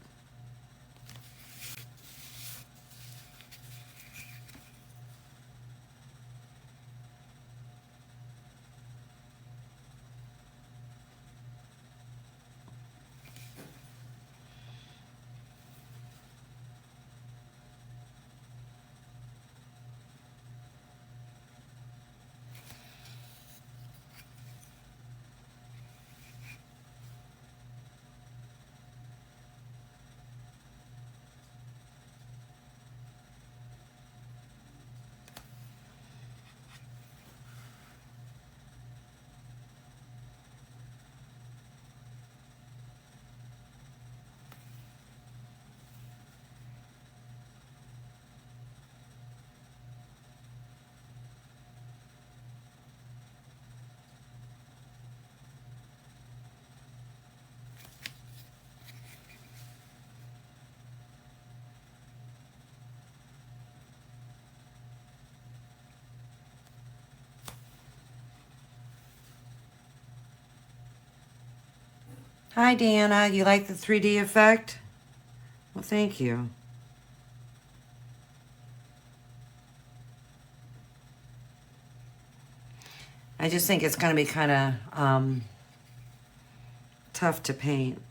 Hi, Deanna. You like the 3D effect? Well, thank you. I just think it's going to be kind of tough to paint.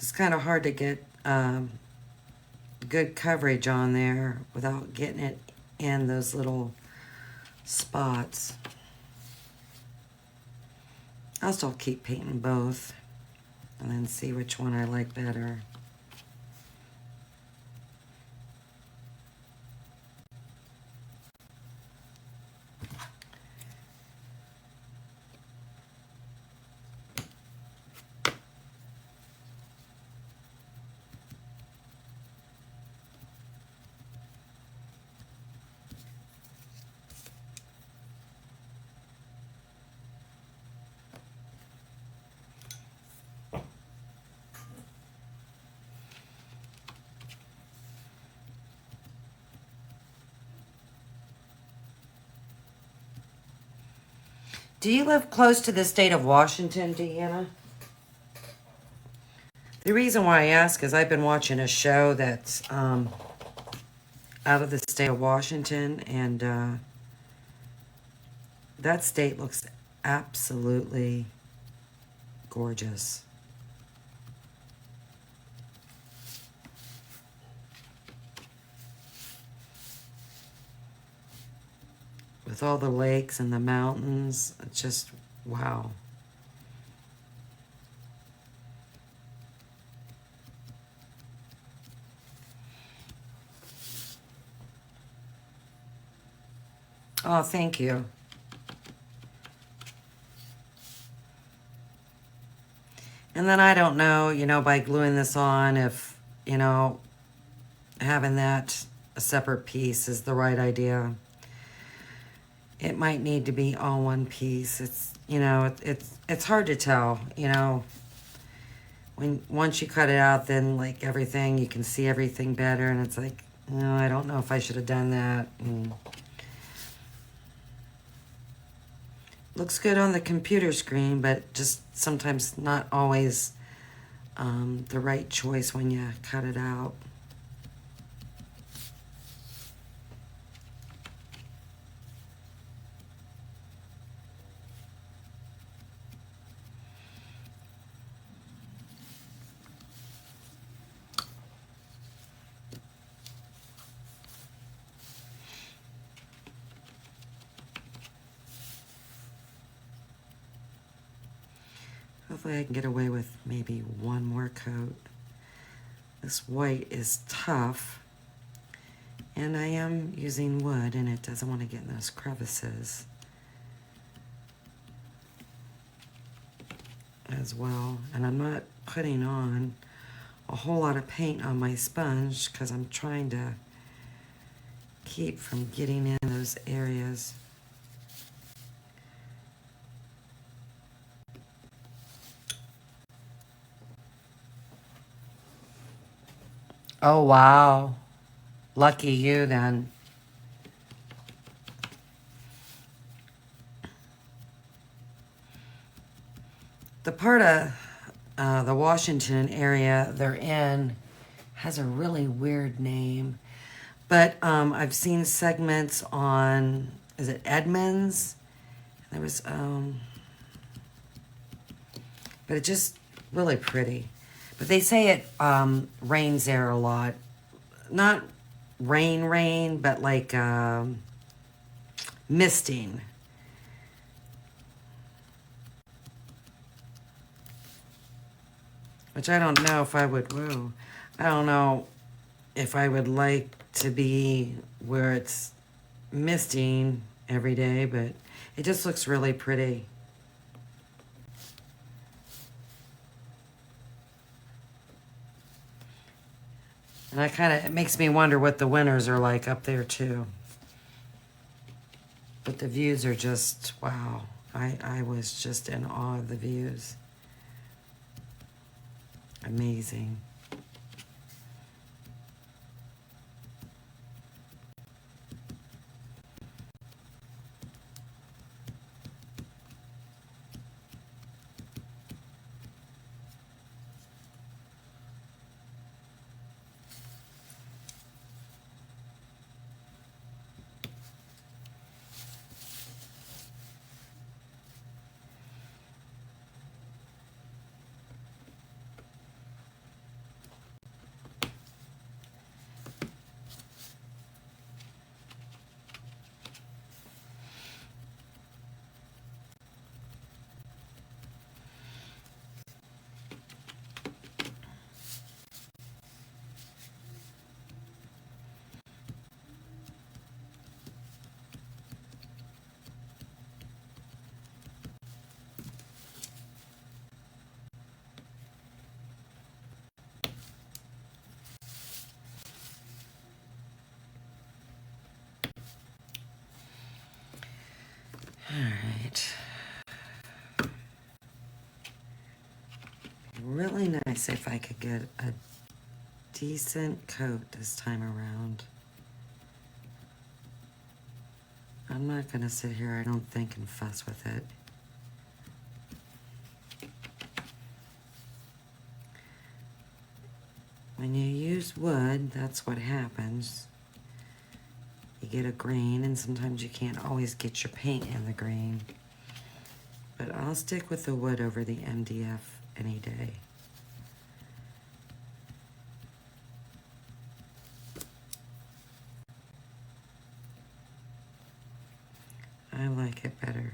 It's kind of hard to get good coverage on there without getting it in those little spots. I'll still keep painting both and then see which one I like better. Do you live close to the state of Washington, Deanna? The reason why I ask is I've been watching a show that's out of the state of Washington, and that state looks absolutely gorgeous. With all the lakes and the mountains, it's just wow. Oh, thank you. And then I don't know, by gluing this on, if, having that a separate piece is the right idea. It might need to be all one piece. It's hard to tell, when once you cut it out, then like everything, you can see everything better, and it's like, no, I don't know if I should have done that. Looks good on the computer screen, but just sometimes not always the right choice when you cut it out. Hopefully I can get away with maybe one more coat. This white is tough, and I am using wood, and it doesn't want to get in those crevices as well. And I'm not putting on a whole lot of paint on my sponge because I'm trying to keep from getting in those areas. Oh, wow. Lucky you then. The part of the Washington area they're in has a really weird name. But I've seen segments on, is it Edmonds? There was, but it's just really pretty. But they say it rains there a lot. Not rain, but like misting. Which I don't know if I would, whoa. I don't know if I would like to be where it's misting every day, but it just looks really pretty. And it makes me wonder what the winters are like up there too. But But the views are just, wow. I was just in awe of the views. Amazing. All right. Really nice if I could get a decent coat this time around. I'm not gonna sit here, I don't think, and fuss with it. When you use wood, that's what happens. You get a grain, and sometimes you can't always get your paint in the grain. But I'll stick with the wood over the MDF any day. I like it better.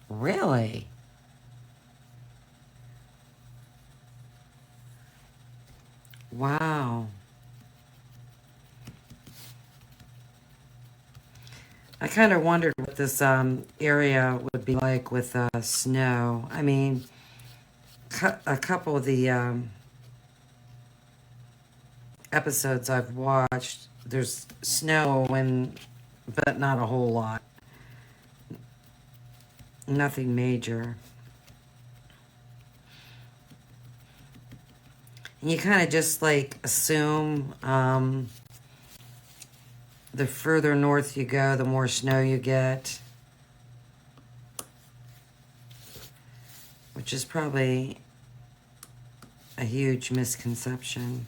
Really? Wow. I kind of wondered what this area would be like with snow. I mean, a couple of the episodes I've watched, there's snow but not a whole lot. Nothing major. And you kind of just like assume the further north you go, the more snow you get. Which is probably a huge misconception.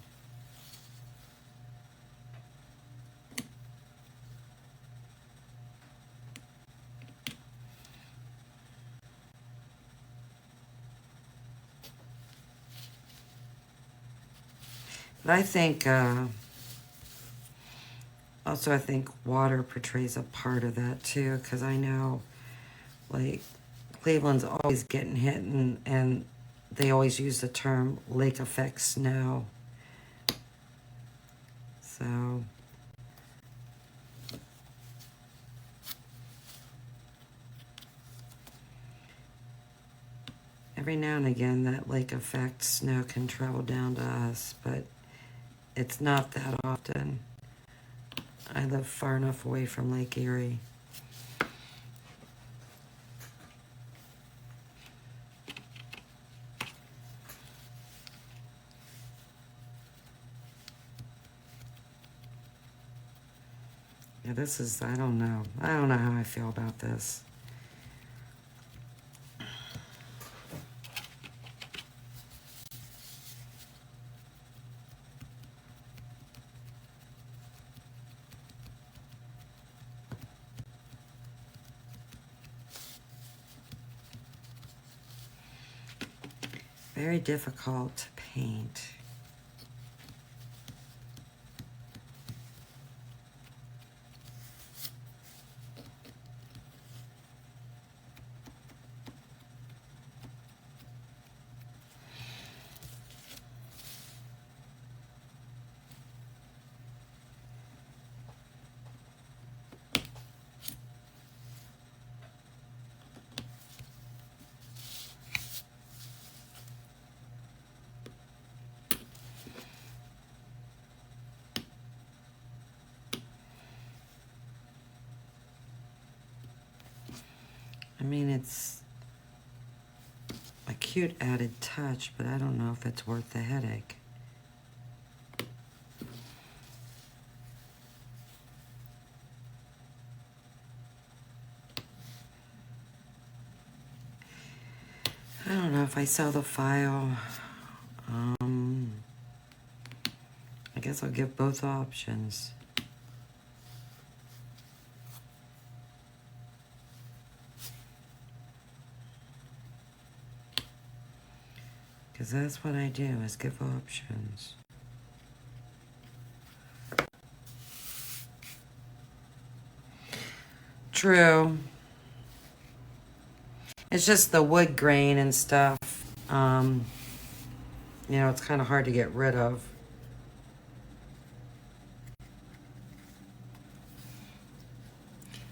But I think, also I think water portrays a part of that too, because I know, like, Cleveland's always getting hit, and they always use the term lake effect snow. So, every now and again, that lake effect snow can travel down to us, but it's not that often. I live far enough away from Lake Erie. Yeah, this is, I don't know. I don't know how I feel about this. Very difficult to paint. I mean, it's a cute added touch, but I don't know if it's worth the headache. I don't know if I sell the file. I guess I'll give both options. Because that's what I do, is give options. True. It's just the wood grain and stuff. You know, it's kind of hard to get rid of.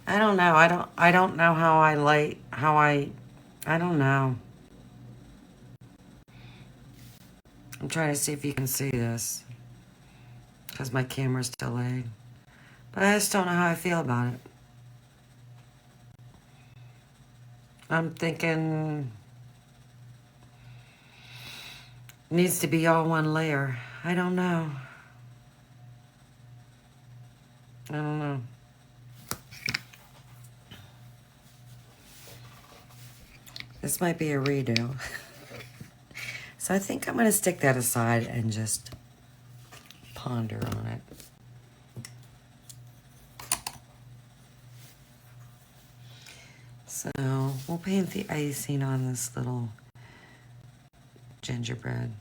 I don't know. I don't know how I don't know. I'm trying to see if you can see this, because my camera's delayed. But I just don't know how I feel about it. I'm thinking it needs to be all one layer. I don't know. I don't know. This might be a redo. So I think I'm going to stick that aside and just ponder on it. So we'll paint the icing on this little gingerbread.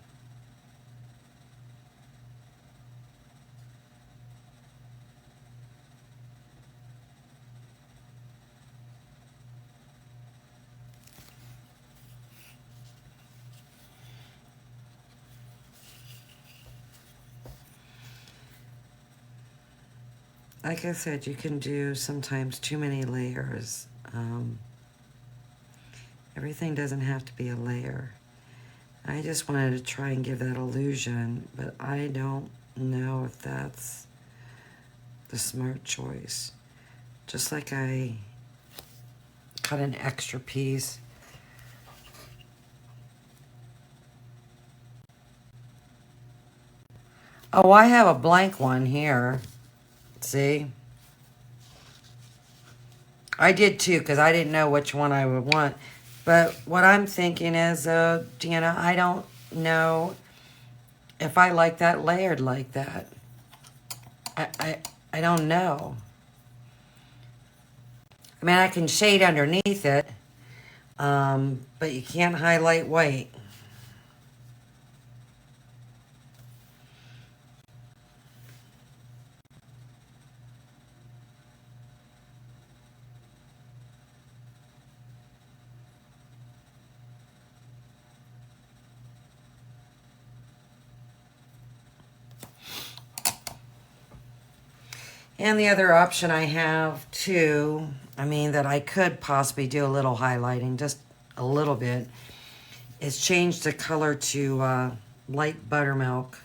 Like I said, you can do sometimes too many layers. Everything doesn't have to be a layer. I just wanted to try and give that illusion, but I don't know if that's the smart choice. Just like I cut an extra piece. Oh, I have a blank one here. See? I did too, because I didn't know which one I would want. But what I'm thinking is, Deanna, I don't know if I like that layered like that. I don't know. I mean, I can shade underneath it, but you can't highlight white. And the other option I have too, I mean, that I could possibly do a little highlighting, just a little bit, is change the color to light buttermilk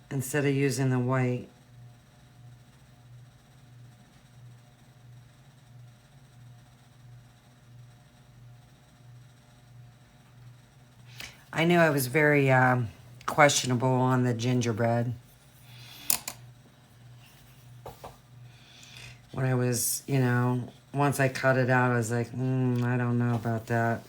instead of using the white. I knew I was very questionable on the gingerbread. When I was, you know, once I cut it out, I was like, I don't know about that.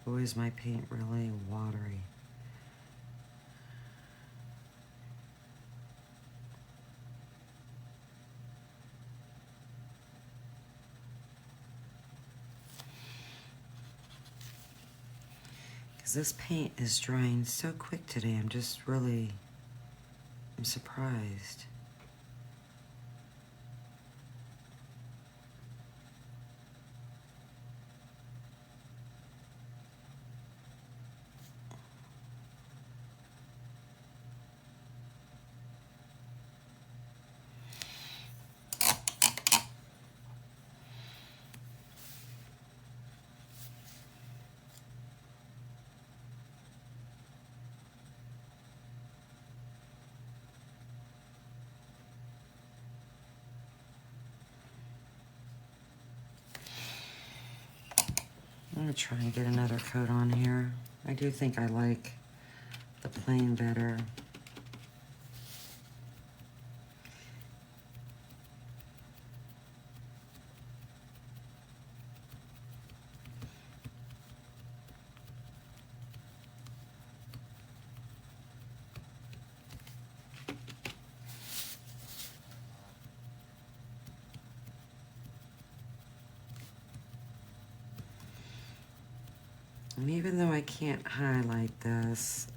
boy, is my paint really watery. Because this paint is drying so quick today, I'm surprised. I'm gonna try and get another coat on here. I do think I like the plain better. And even though I can't highlight this,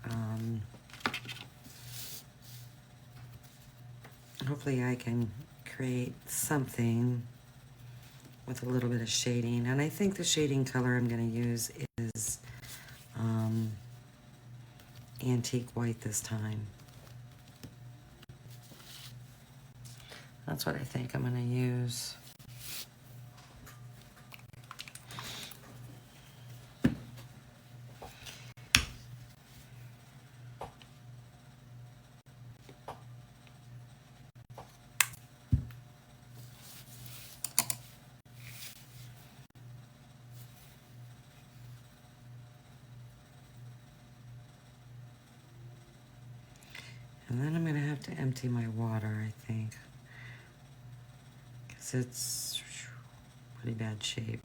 hopefully I can create something with a little bit of shading. And I think the shading color I'm going to use is antique white this time. That's what I think I'm going to use. And then I'm going to have to empty my water, I think, because it's pretty bad shape.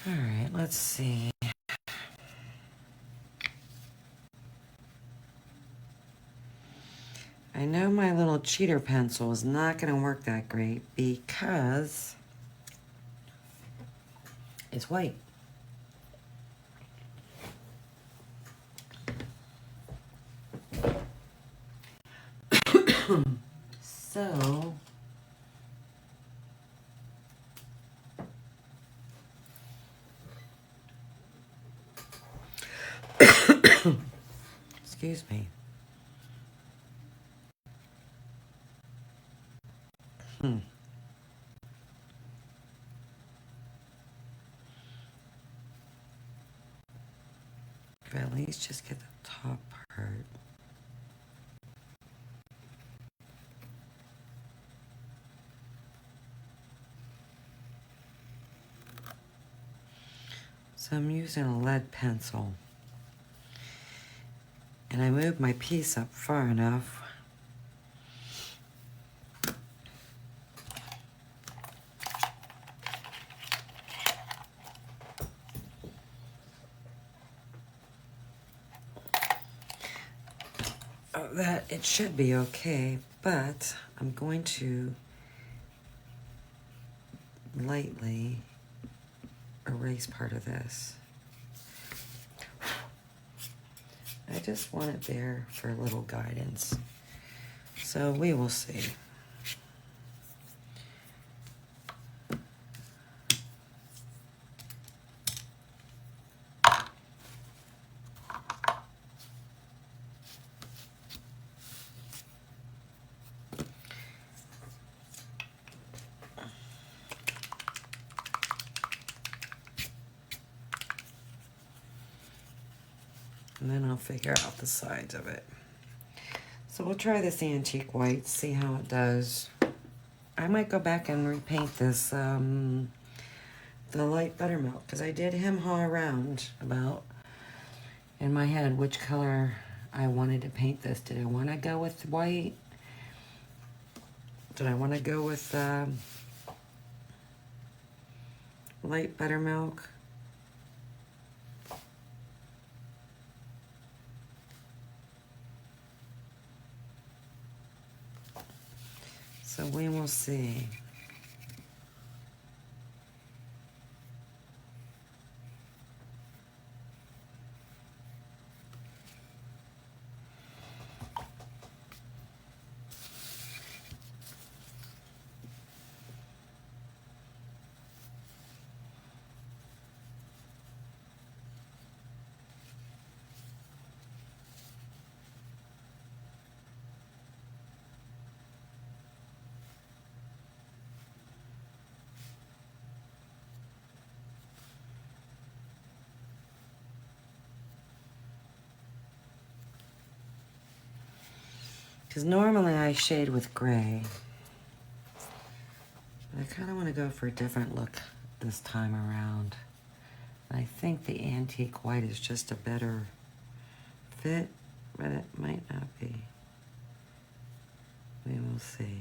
All right, let's see. I know my little cheater pencil is not going to work that great because it's white. So excuse me. Could at least just get the top part. So I'm using a lead pencil. And I moved my piece up far enough. That it should be okay, but I'm going to lightly erase part of this. I just want it there for a little guidance. So we will see. And then I'll figure out the sides of it. So we'll try this antique white, see how it does. I might go back and repaint this, the light buttermilk, because I did hem-haw around about, in my head, which color I wanted to paint this. Did I want to go with white? Did I want to go with light buttermilk? So we will see. Because normally I shade with gray. But I kind of want to go for a different look this time around. I think the antique white is just a better fit, but it might not be. We will see.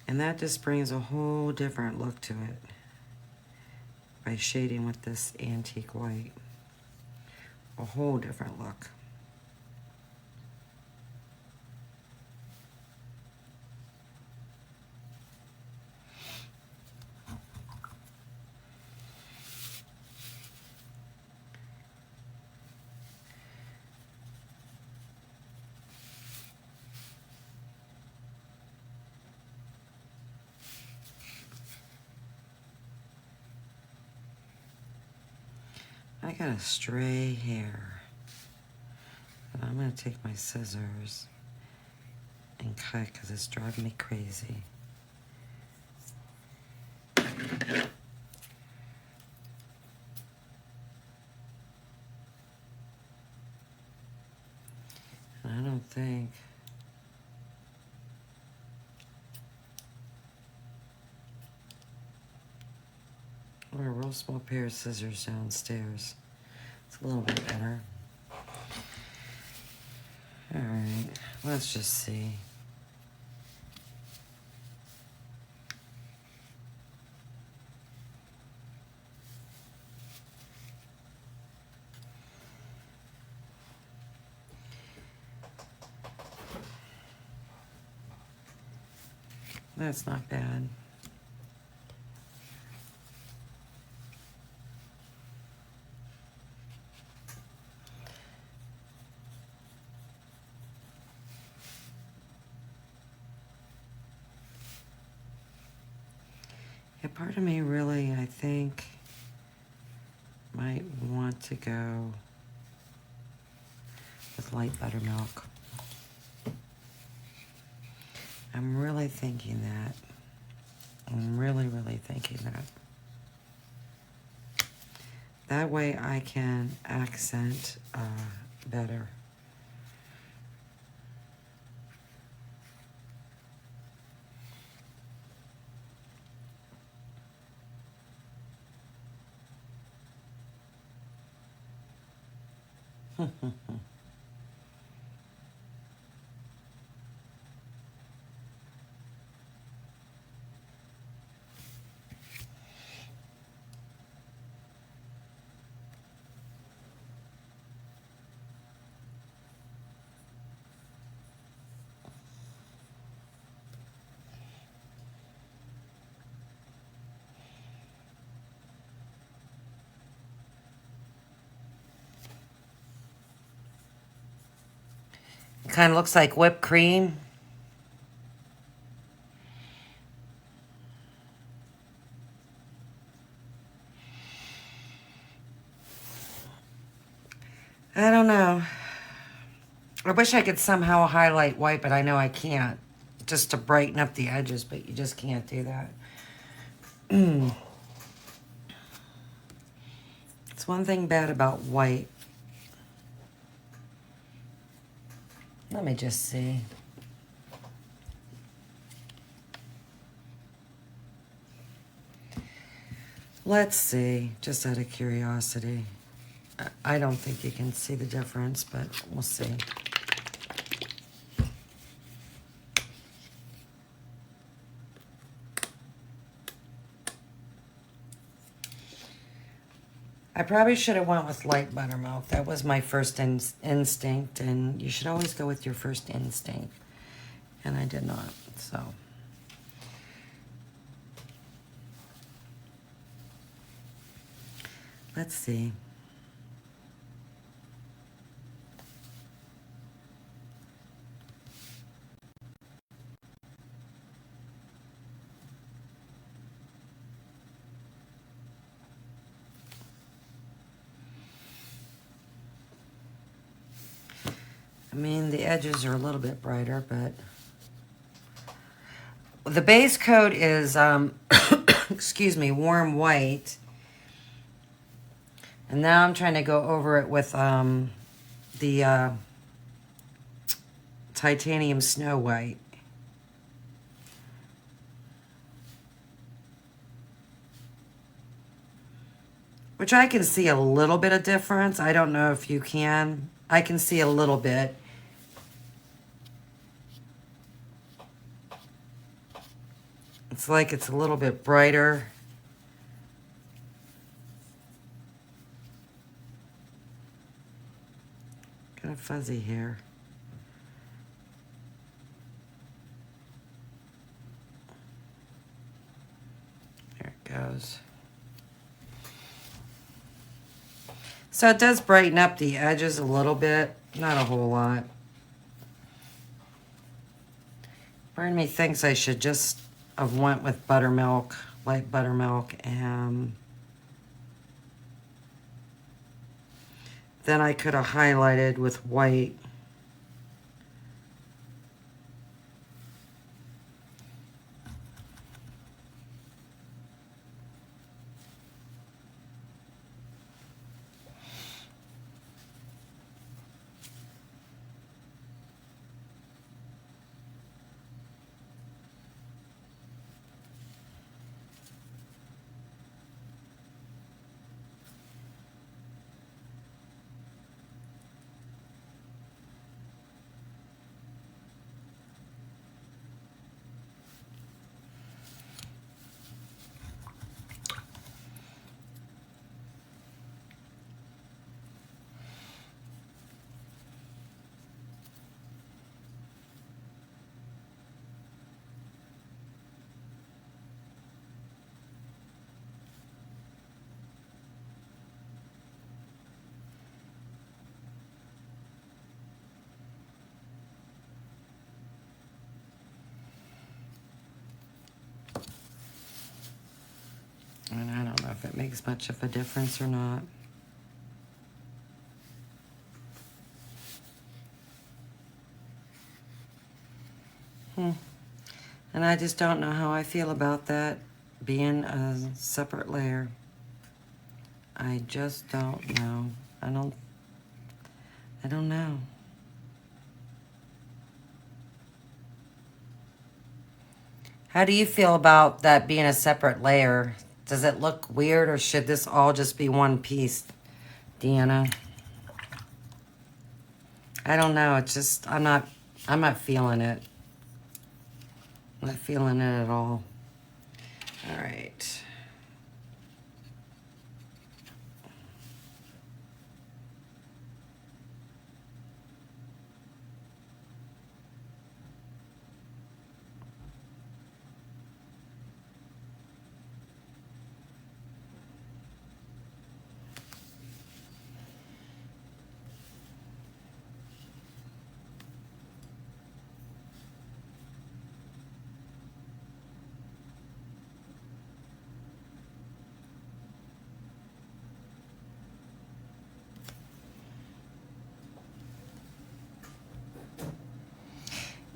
And that just brings a whole different look to it by shading with this antique white. A whole different look. I got a stray hair. But I'm going to take my scissors and cut because it's driving me crazy. And I don't think... Or a real small pair of scissors downstairs. It's a little bit better. Alright, let's just see. That's not bad. Yeah, part of me really, I think, might want to go with light buttermilk. I'm really thinking that. I'm really, really thinking that. That way I can accent better. Kind of looks like whipped cream. I don't know. I wish I could somehow highlight white, but I know I can't. Just to brighten up the edges, but you just can't do that. It's one thing bad about white. Let me just see. Let's see, just out of curiosity. I don't think you can see the difference, but we'll see. I probably should have went with light buttermilk. That was my first instinct, and you should always go with your first instinct. And I did not, so. Let's see. I mean, the edges are a little bit brighter, but the base coat is, excuse me, warm white. And now I'm trying to go over it with the titanium snow white. Which I can see a little bit of difference. I don't know if you can. I can see a little bit. It's like it's a little bit brighter. Kind of fuzzy here. There it goes. So it does brighten up the edges a little bit, not a whole lot. Part of me thinks I should just have went with buttermilk, light buttermilk, and then I could have highlighted with white. And I don't know if it makes much of a difference or not. And I just don't know how I feel about that being a separate layer. I just don't know. I don't know. How do you feel about that being a separate layer? Does it look weird, or should this all just be one piece, Deanna? I don't know. It's just I'm not feeling it. I'm not feeling it at all. All right.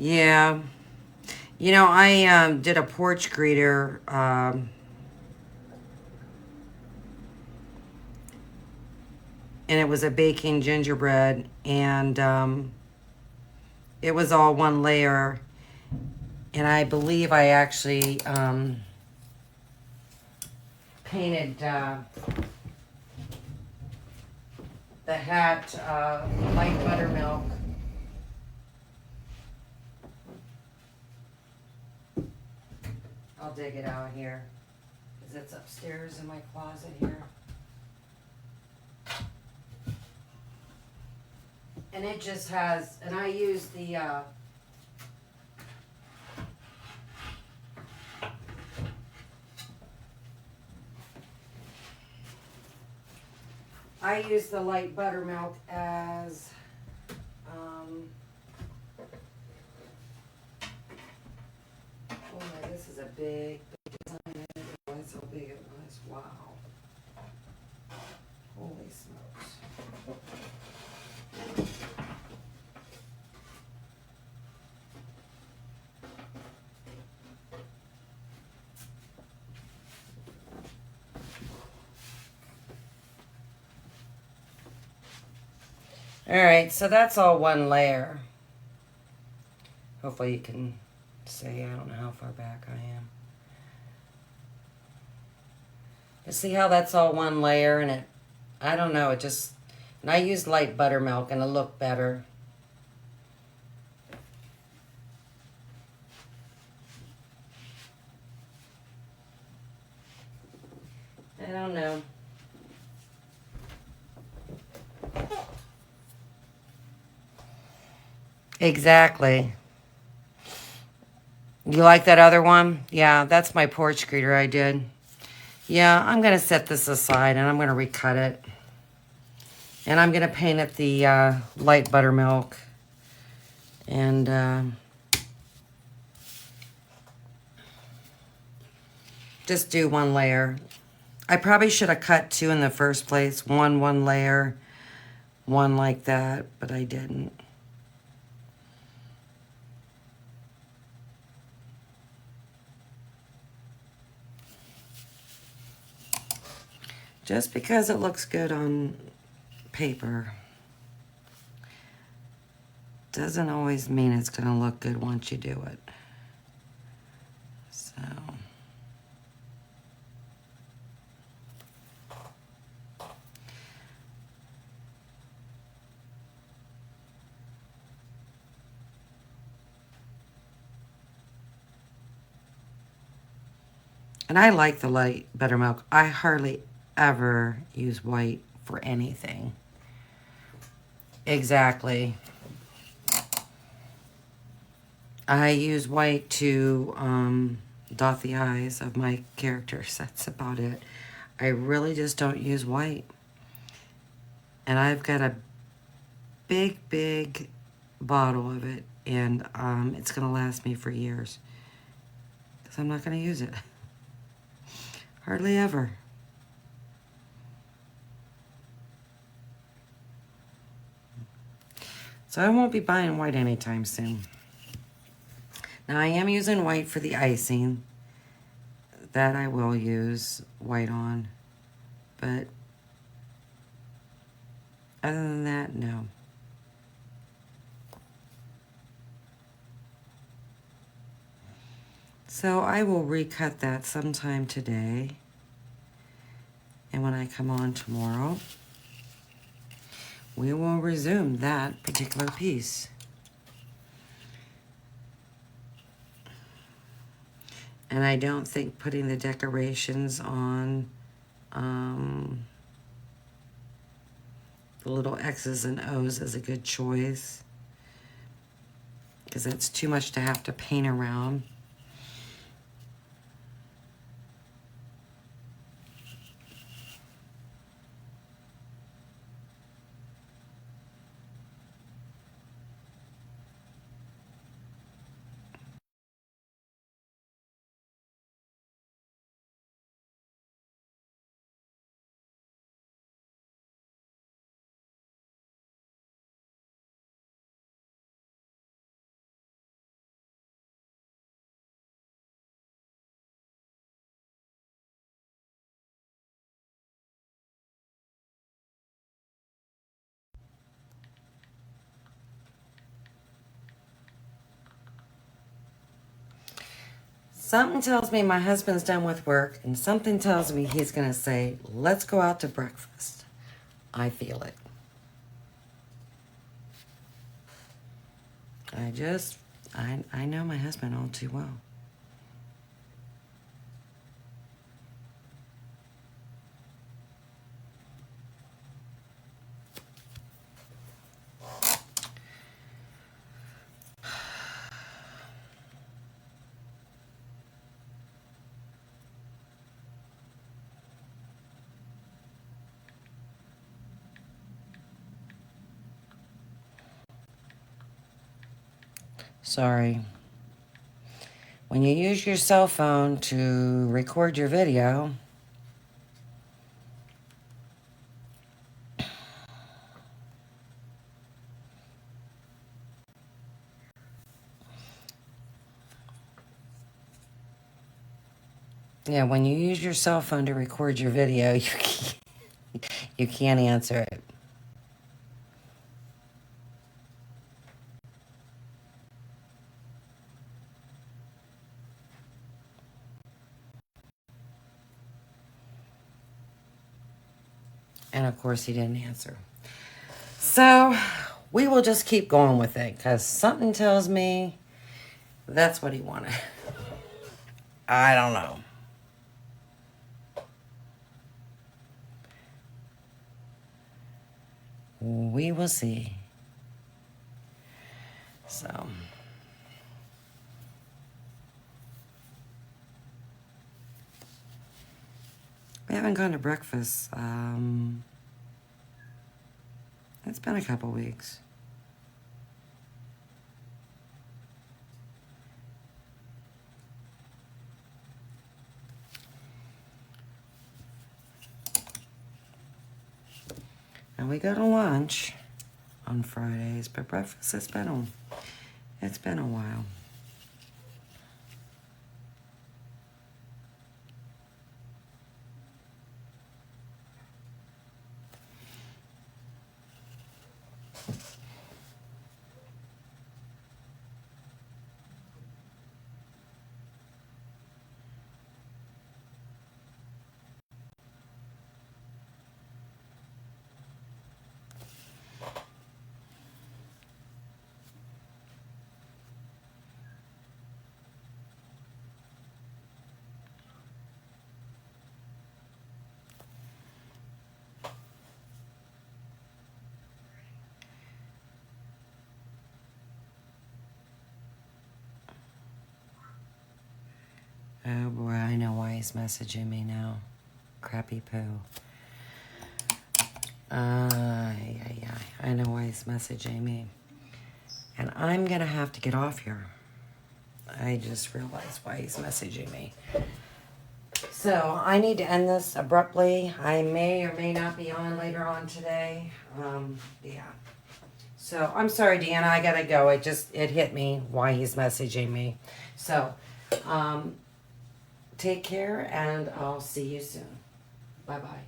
Yeah. You know, I did a porch greeter. And it was a baking gingerbread. And it was all one layer. And I believe I actually painted the hat light buttermilk. I'll dig it out here because it's upstairs in my closet here. And it just has, and I use the light buttermilk as oh my, this is a big design. That's how big it was. Wow. Holy smokes. All right, so that's all one layer. Hopefully you can see. I don't know how far back I am. You see how that's all one layer, and I don't know, it just, and I used light buttermilk and it looked better. I don't know. Exactly. You like that other one? Yeah, that's my porch greeter I did. Yeah, I'm going to set this aside and I'm going to recut it. And I'm going to paint it the light buttermilk. And just do one layer. I probably should have cut two in the first place. One layer, one like that, but I didn't. Just because it looks good on paper doesn't always mean it's going to look good once you do it. So, and I like the light buttermilk. I hardly ever use white for anything. Exactly. I use white to dot the eyes of my characters. That's about it. I really just don't use white. And I've got a big bottle of it, and it's going to last me for years. Because I'm not going to use it. Hardly ever. So I won't be buying white anytime soon. Now I am using white for the icing. That I will use white on. But other than that, no. So I will recut that sometime today. And when I come on tomorrow, we will resume that particular piece. And I don't think putting the decorations on the little X's and O's is a good choice, because it's too much to have to paint around. Something tells me my husband's done with work, and something tells me he's going to say, let's go out to breakfast. I feel it. I know my husband all too well. Sorry. When you use your cell phone to record your video, yeah, when you use your cell phone to record your video, you can't answer it. And of course, he didn't answer. So we will just keep going with it because something tells me that's what he wanted. I don't know. We will see. So. We haven't gone to breakfast. It's been a couple weeks. And we go to lunch on Fridays, but breakfast it's been a while. Oh boy, I know why he's messaging me now. Crappy poo. Yeah, I know why he's messaging me. And I'm gonna have to get off here. I just realized why he's messaging me. So I need to end this abruptly. I may or may not be on later on today. Yeah. So I'm sorry, Deanna, I gotta go. It hit me why he's messaging me. So, take care and I'll see you soon. Bye-bye.